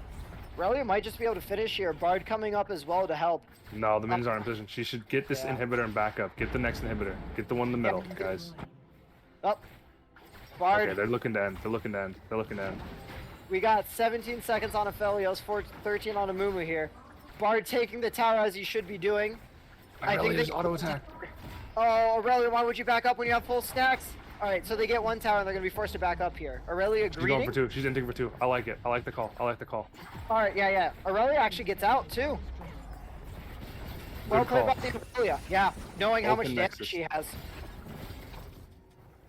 Aurelia might just be able to finish here. Bard coming up as well to help. No, the minions aren't in position. She should get this Yeah. inhibitor and back up. Get the next inhibitor. Get the one in the middle, guys. Up. Bard. Okay, they're looking to end. They're looking to end. They're looking to end. We got 17 seconds on Aphelios, 13 on Amumu here. Bard taking the tower as he should be doing. I think they auto attack. Oh, Aurelia, why would you back up when you have full stacks? Alright, so they get one tower and they're going to be forced to back up here. Aurelia She's going greeting. for 2. She's ending for 2. I like it. I like the call. I like the call. Alright, yeah. Aurelia actually gets out too. Well played by the Aurelia. Yeah, knowing how much Open damage Nexus. she has.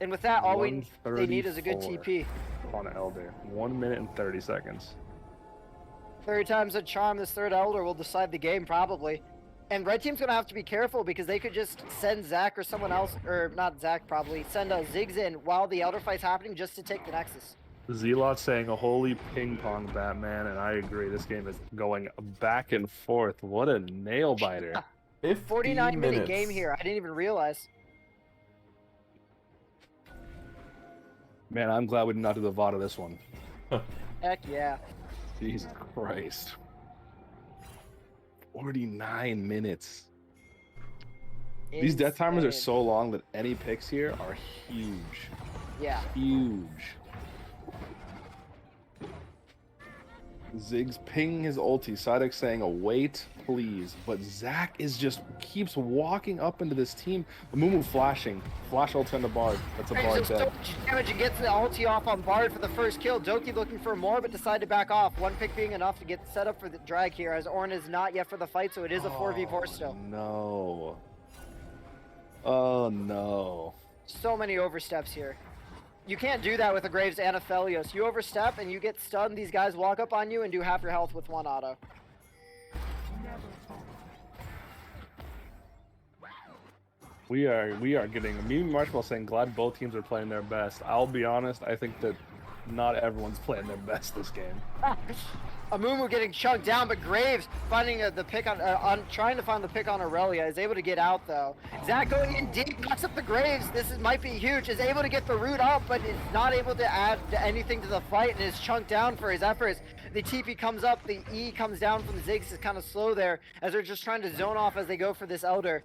And with that, all they need is a good 134 TP. on Elder. 1 minute and 30 seconds. Third time's a charm. This third Elder will decide the game probably. And red team's gonna have to be careful because they could just send Zach or someone else, or not Zach probably, send a Ziggs in while the Elder fight's happening just to take the Nexus. Zealot saying a holy ping pong Batman, and I agree. This game is going back and forth. What a nail biter. 49-minute minutes. game here. I didn't even realize. Man, I'm glad we did not do the VOD of this one. Heck yeah. Jesus Christ. 49 minutes. These death timers are Insane. so long that any picks here are huge. Yeah. Huge. Ziggs pinging his ulti. Sidek saying, "Wait, please." But Zach is just keeps walking up into this team. Mumu flashing. Flash ulti on the Bard. That's a Bard So dead. much damage and gets the ulti off on Bard for the first kill. Doki looking for more, but decided to back off. One pick being enough to get set up for the drag here, as Ornn is not yet for the fight, so it is a 4v4 still. No. Oh no. So many oversteps here. You can't do that with a Graves and a Aphelios. You overstep and you get stunned. These guys walk up on you and do half your health with one auto. We are getting me and Marshmallow saying glad both teams are playing their best. I'll be honest, I think that not everyone's playing their best this game. Amumu getting chunked down, but Graves finding the pick on trying to find the pick on Aurelia, is able to get out though. Zach going in deep, knocks up the Graves. Might be huge. Is able to get the root up, but is not able to add anything to the fight and is chunked down for his efforts. The TP comes up, the E comes down from Ziggs is kind of slow there as they're just trying to zone off as they go for this Elder.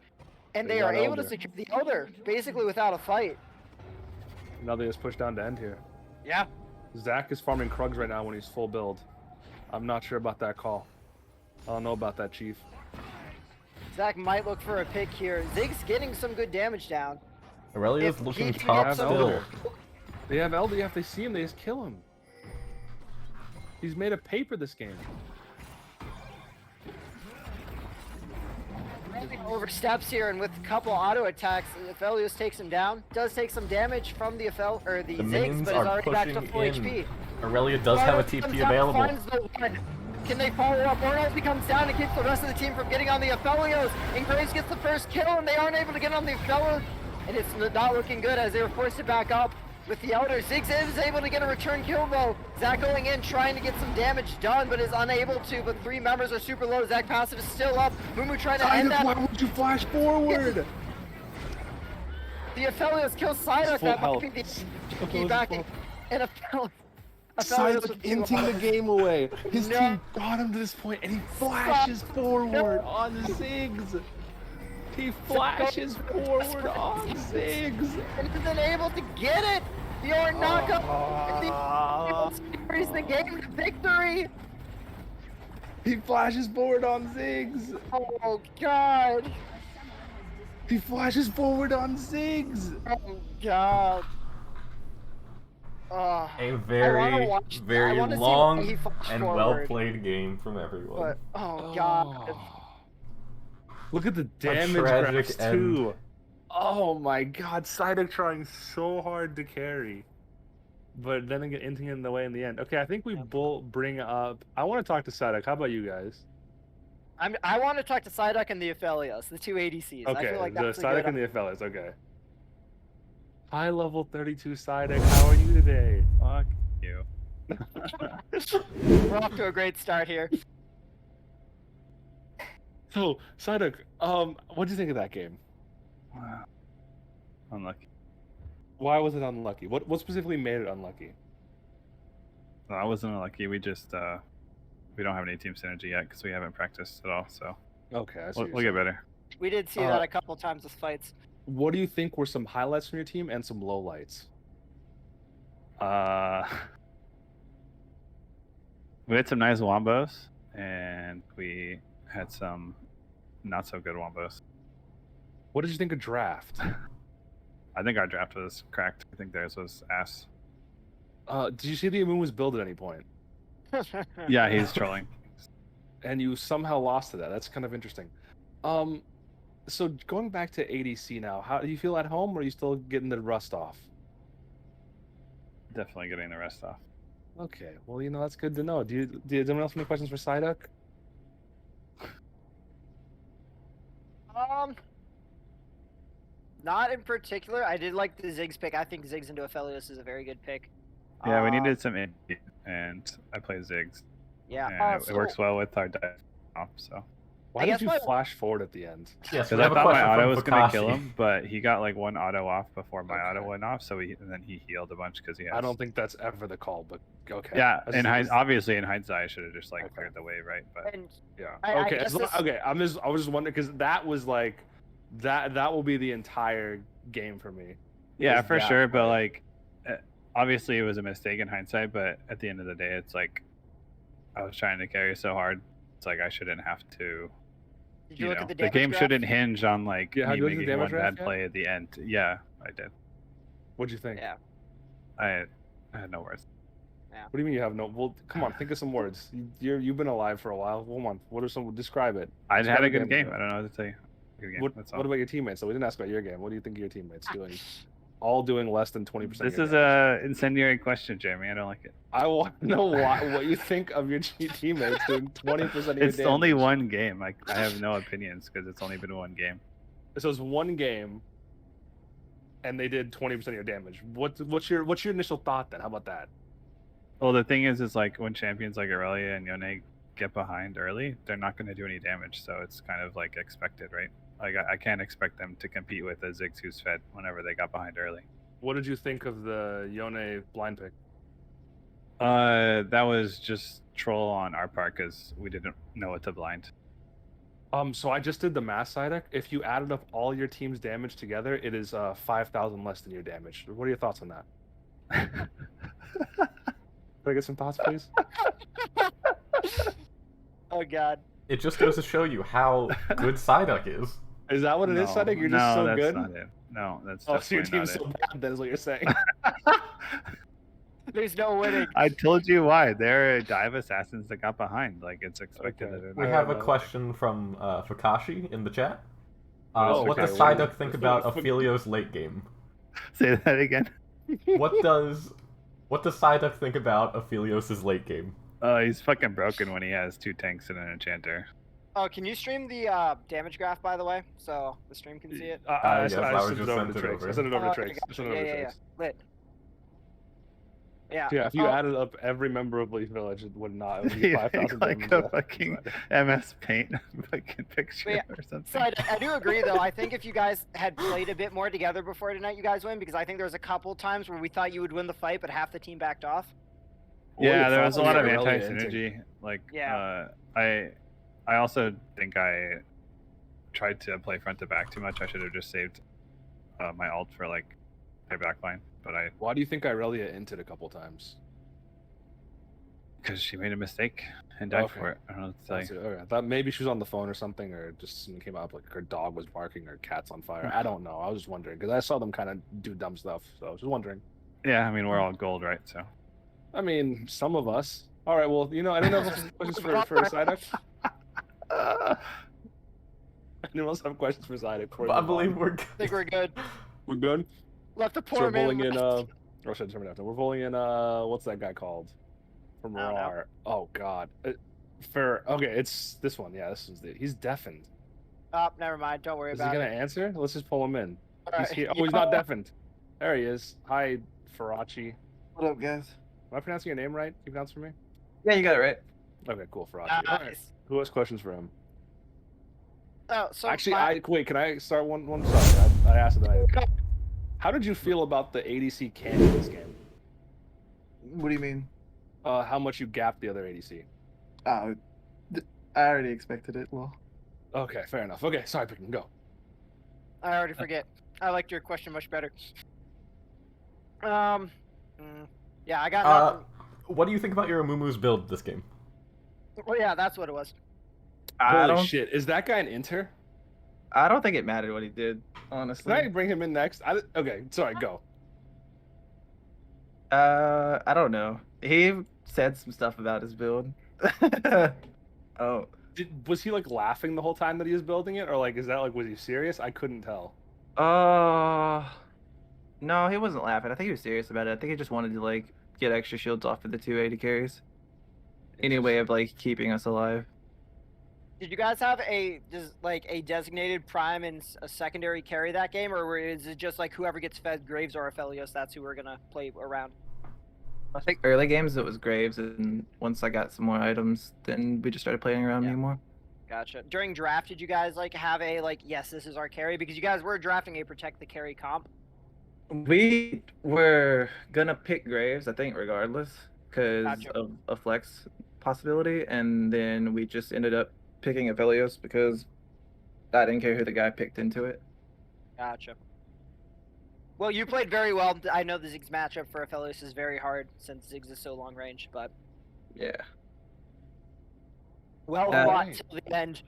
And they are able to secure the Elder basically without a fight. Now they just push down to end here. Yeah. Zach is farming Krugs right now when he's full build. I'm not sure about that call. I don't know about that, Chief. Zach might look for a pick here. Ziggs getting some good damage down. Aurelia's If looking he can top get some- still. They have Elder. If they see him, they just kill him. He's made of paper this game. Oversteps here, and with a couple auto attacks, Aphelios takes him down. Does take some damage from the The Ziggs, minions but is are already back to pushing full in. HP. Aurelia does have a Bardo comes TP out, available. finds the one. Can they follow up? Ornolfi comes down and keeps the rest of the team from getting on the Aphelios. And Graves gets the first kill, and they aren't able to get on the Aphelios. And it's not looking good as they were forced to back up with the Elder. Ziggs is able to get a return kill though. Zach going in, trying to get some damage done, but is unable to. But 3 members are super low. Zach passive is still up. Mumu trying to end that. Why would you flash forward? The Aphelios kill Psyduck. Full That might health. be the Full key health. backing. And Aphelios Psyduck inting the game away. His No. team got him to this point, and he flashes forward on Ziggs. He flashes forward on Ziggs. and he's been able to get it. The Ornn knockup. The carries the game to victory. He flashes forward on Ziggs. Oh god. He flashes forward on Ziggs. Oh god. A I very, wanna watch- I very wanna see long why he flashed and forward. well played game from everyone. But oh god. Look at the damage tragic graphs end. too. Oh my god, Psyduck trying so hard to carry. But then again, inting in the way in the end. Okay, I think we both bring up... I want to talk to Psyduck. How about you guys? I want to talk to Psyduck and the Aphelios, the 2 ADCs. I Okay, feel like the that's a Psyduck good and the Aphelios, okay. High level 32 Psyduck, how are you today? Fuck you. We're off to a great start here. So, Psyduck, what do you think of that game? Wow. Unlucky. Why was it unlucky? What specifically made it unlucky? No, I wasn't unlucky. We just we don't have any team synergy yet because we haven't practiced at all. So Okay, I see what we'll you're get better. We did see that a couple times with fights. What do you think were some highlights from your team and some lowlights? We had some nice wombos, and we had some not so good wombos. What did you think of draft? I think our draft was cracked. I think theirs was ass. Did you see the Amumu was built at any point? Yeah, he's trolling. And you somehow lost to that. That's kind of interesting. So going back to ADC now, how do you feel at home, or are you still getting the rust off? Definitely getting the rest off. Okay, well, that's good to know. Do anyone else have any questions for Psyduck? Not in particular. I did like the Ziggs pick. I think Ziggs into Aphelios is a very good pick. Yeah, we needed some indie, and I play Ziggs. Yeah, And it works well with our dive off, so. Why did you flash forward at the end? Yes, Because I thought my auto was going to kill him, but he got like one auto off before my auto went off, so and then he healed a bunch because he has... I don't think that's ever the call, but okay. Yeah, obviously in hindsight, I should have just cleared the way, right? But And yeah, I okay, guess okay. I was just wondering because that was like that will be the entire game for me. yeah, Is for that sure. But play. obviously it was a mistake in hindsight. But at the end of the day, it's like I was trying to carry so hard. It's like I shouldn't have to. Did you look at the The damage game graph? shouldn't hinge on like Yeah, have me you looked at the making damage one bad graph yet? play at the end. Yeah, I did. What'd you think? Yeah. I had no words. What do you mean you have no? Well, come on, think of some words. You've been alive for a while. Come on, what are some? Describe it. I Describe had a the good damage game. graph. I don't know what to tell you. Good game. What That's all. about your teammates? So we didn't ask about your game. What do you think of your teammates doing? All doing less than 20%. This is a incendiary question, Jeremy. I don't like it. I want to know what you think of your teammates doing 20% of your It's only damage. one game. I have no opinions because it's only been one game. So it's one game, and they did 20% of your damage. What's your initial thought then? How about that? Well, the thing is like when champions like Aurelia and Yone get behind early, they're not going to do any damage. So it's kind of like expected, right? Like I can't expect them to compete with a Ziggs who's fed whenever they got behind early. What did you think of the Yone blind pick? That was just troll on our part because we didn't know what to blind. So I just did the math side. If you added up all your team's damage together, it is 5,000 less than your damage. What are your thoughts on that? Can I get some thoughts, please? Oh God. It just goes to show you how good Psyduck is. Is that what it is, Psyduck? You're just so that's good? not it. No, that's Oh, so your definitely team's not so bad, then is what you're saying. There's no winning. I told you why. They're dive assassins that got behind. Like it's expected Okay. that We they're have a no. question from Fukashi in the chat. Oh, What okay, does well, Psyduck think about Fukashi- Aphelios' late game? Say that again. What does Psyduck think about Aphelios' late game? He's fucking broken when he has 2 tanks and an enchanter. Oh, can you stream the damage graph, by the way, so the stream can see it? yes, I was sent just it over sent to it Trix. over. I sent it over Oh, to okay, Trix. I gotcha. sent it over to Yeah, Trix. lit. Yeah. Yeah, if you Oh. added up every member of Leaf Village, it would not. It would be You 5,000 make like damage. a fucking MS Paint fucking picture Yeah, or something. So I do agree, though. I think if you guys had played a bit more together before tonight, you guys win, because I think there was a couple times where we thought you would win the fight, but half the team backed off. Yeah, there was a lot of Aurelia anti-synergy. Like, Yeah. I also think I tried to play front to back too much. I should have just saved my ult for like their backline, but Why do you think Irelia inted a couple times? because she made a mistake and died Okay. for it. I don't know what to tell That's you. it. Okay. I thought maybe she was on the phone or something, or just something came up like her dog was barking or cat's on fire. I don't know. I was just wondering because I saw them kind of do dumb stuff, so I was just wondering. Yeah, I mean we're all gold, right? So I mean, some of us. All right. Well, I don't know if have questions for Psyduck. Anyone else have questions for Psyduck? before we I move on? believe we're I think we're good. We're good. Left a So poor we're man. bowling in. left. Or should I determine after? We're bowling in. What's that guy called? From I don't know. Rawr. Oh God. It's this one. Yeah, this is he's deafened. Oh, never mind. Don't worry Is he about gonna it. answer? Let's just pull him in. All He's right. here. Oh, he's not deafened. There he is. Hi, Farachi. What up, guys? Am I pronouncing your name right? Can you pronounce for me? Yeah, you got it right. Okay, cool, Farachi. All right. Nice. Who has questions for him? Oh, so Actually, wait. Can I start one? Sorry, I asked it. How did you feel about the ADC cannon in this game? What do you mean? How much you gapped the other ADC? I already expected it. Well, Okay, fair enough. Okay, sorry, Picken, go. I already forget. I liked your question much better. Yeah, I got nothing. What do you think about your Amumu's build this game? Well, yeah, that's what it was. Holy shit! Is that guy an Inter? I don't think it mattered what he did, Can honestly. I bring him in next? Okay, sorry, go. I don't know. He said some stuff about his build. Oh, Was he like laughing the whole time that he was building it, or like is that like was he serious? I couldn't tell. no, he wasn't laughing. I think he was serious about it. I think he just wanted to like get extra shields off of the 280 carries. Any way of like keeping us alive. Did you guys have a designated prime and a secondary carry that game, or is it just like whoever gets fed Graves or Aphelios, that's who we're gonna play around? I think early games it was Graves, and once I got some more items, then we just started playing around me more. Gotcha. During draft, did you guys like have a yes, this is our carry? Because you guys were drafting a protect the carry comp. We were gonna pick Graves, I think, regardless, because Gotcha. of a flex possibility, and then we just ended up picking Aphelios because I didn't care who the guy picked into it. Gotcha. Well, you played very well. I know the Ziggs matchup for Aphelios is very hard since Ziggs is so long range, but Yeah. well Uh, fought till the end.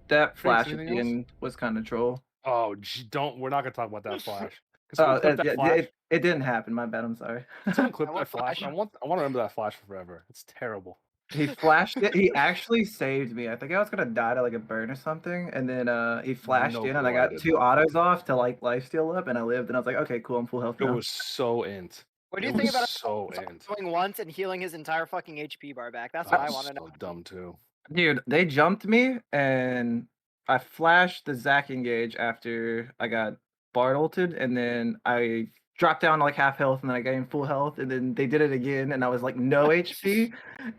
That flash at anything the else? end was kind of troll. Oh, don't. We're not gonna talk about that flash. Can Oh, someone clip that flash? it didn't happen. My bad. I'm sorry. Someone clip I that want flash. flash. I want to remember that flash forever. It's terrible. He flashed it. He actually saved me. I think I was gonna die to like a burn or something, and then he flashed No in, and I clue I got did 2 that. autos off to like lifesteal up, and I lived, and I was like, okay, cool, I'm full health It now. was so int. What do you It think was about so int. going once and healing his entire fucking HP bar back? That's That what I was want to know. so dumb too. Dude, they jumped me, and I flashed the Zac engage after I got Bard ulted, and then I dropped down to like half health, and then I gained full health, and then they did it again, and I was like no HP,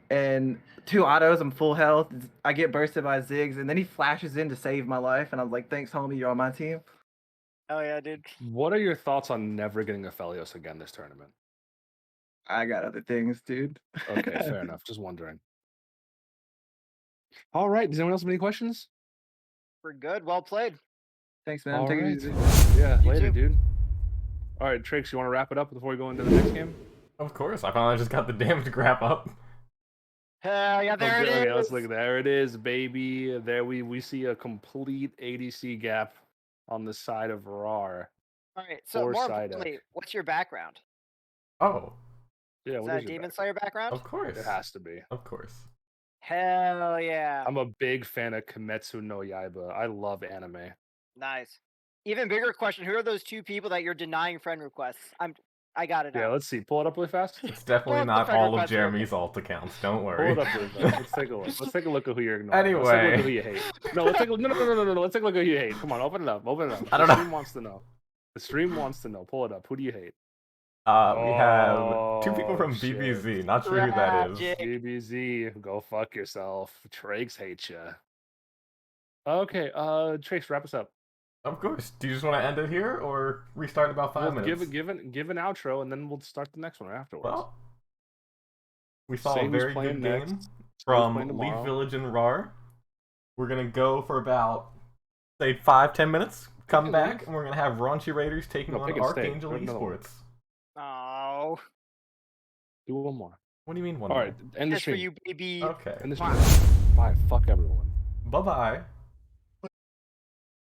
and 2 autos, I'm full health. I get bursted by Ziggs, and then he flashes in to save my life, and I was like, thanks, homie, you're on my team. Oh yeah, dude. What are your thoughts on never getting Aphelios again this tournament? I got other things, dude. Okay, fair enough. Just wondering. All right. Does anyone else have any questions? We're good. Well played. Thanks, man. All Take it right. easy. Yeah, You later, too. dude. All right, Trix, you want to wrap it up before we go into the next game? Of course, I finally just got the damage grab up. Hell yeah, there it is. Okay, let's look. There it is, baby. There we see a complete ADC gap on the side of Rawr. All right. So Or more Psyduck. importantly, what's your background? Oh, Yeah, Is what that is a your Demon background? Slayer background? of course. It has to be. Of course. Hell yeah. I'm a big fan of Kimetsu no Yaiba. I love anime. Nice. Even bigger question: who are those 2 people that you're denying friend requests? I got it Yeah, now. let's see. Pull it up really fast. It's definitely Well, not the friend all of requests are okay. Jeremy's alt accounts. Don't Pull worry. it up really fast. Let's take a look. Let's take a look at who you're ignoring. Let's take a look Anyway. at who you hate. No, let's take a no. Let's take a look at who you hate. Come on, open it up. Open it up. I don't the know. stream wants to know. The stream wants to know. Pull it up. Who do you hate? We have 2 people Oh, from shit. BBZ. Not sure who that is. Tragic. GBZ, go fuck yourself. Trakes hate ya. Okay, Trace, wrap us up. Of course. Do you just want to end it here or restart in about 5 Well, minutes? give an outro, and then we'll start the next one afterwards. Well, we saw Say a who's very playing good next. game Say who's from playing Leaf tomorrow. Village and Rawr. We're gonna go for about, say, 5-10 minutes. Come Okay, back, Leaf. and we're gonna have Raunchy Raiders taking No, on pick and stay. Archangel Pick another one. Esports. Oh, Do one more. What do you mean one All more? right, end the just for stream. you, baby. Okay. End the Come stream. on. Bye. Fuck everyone. Bye bye.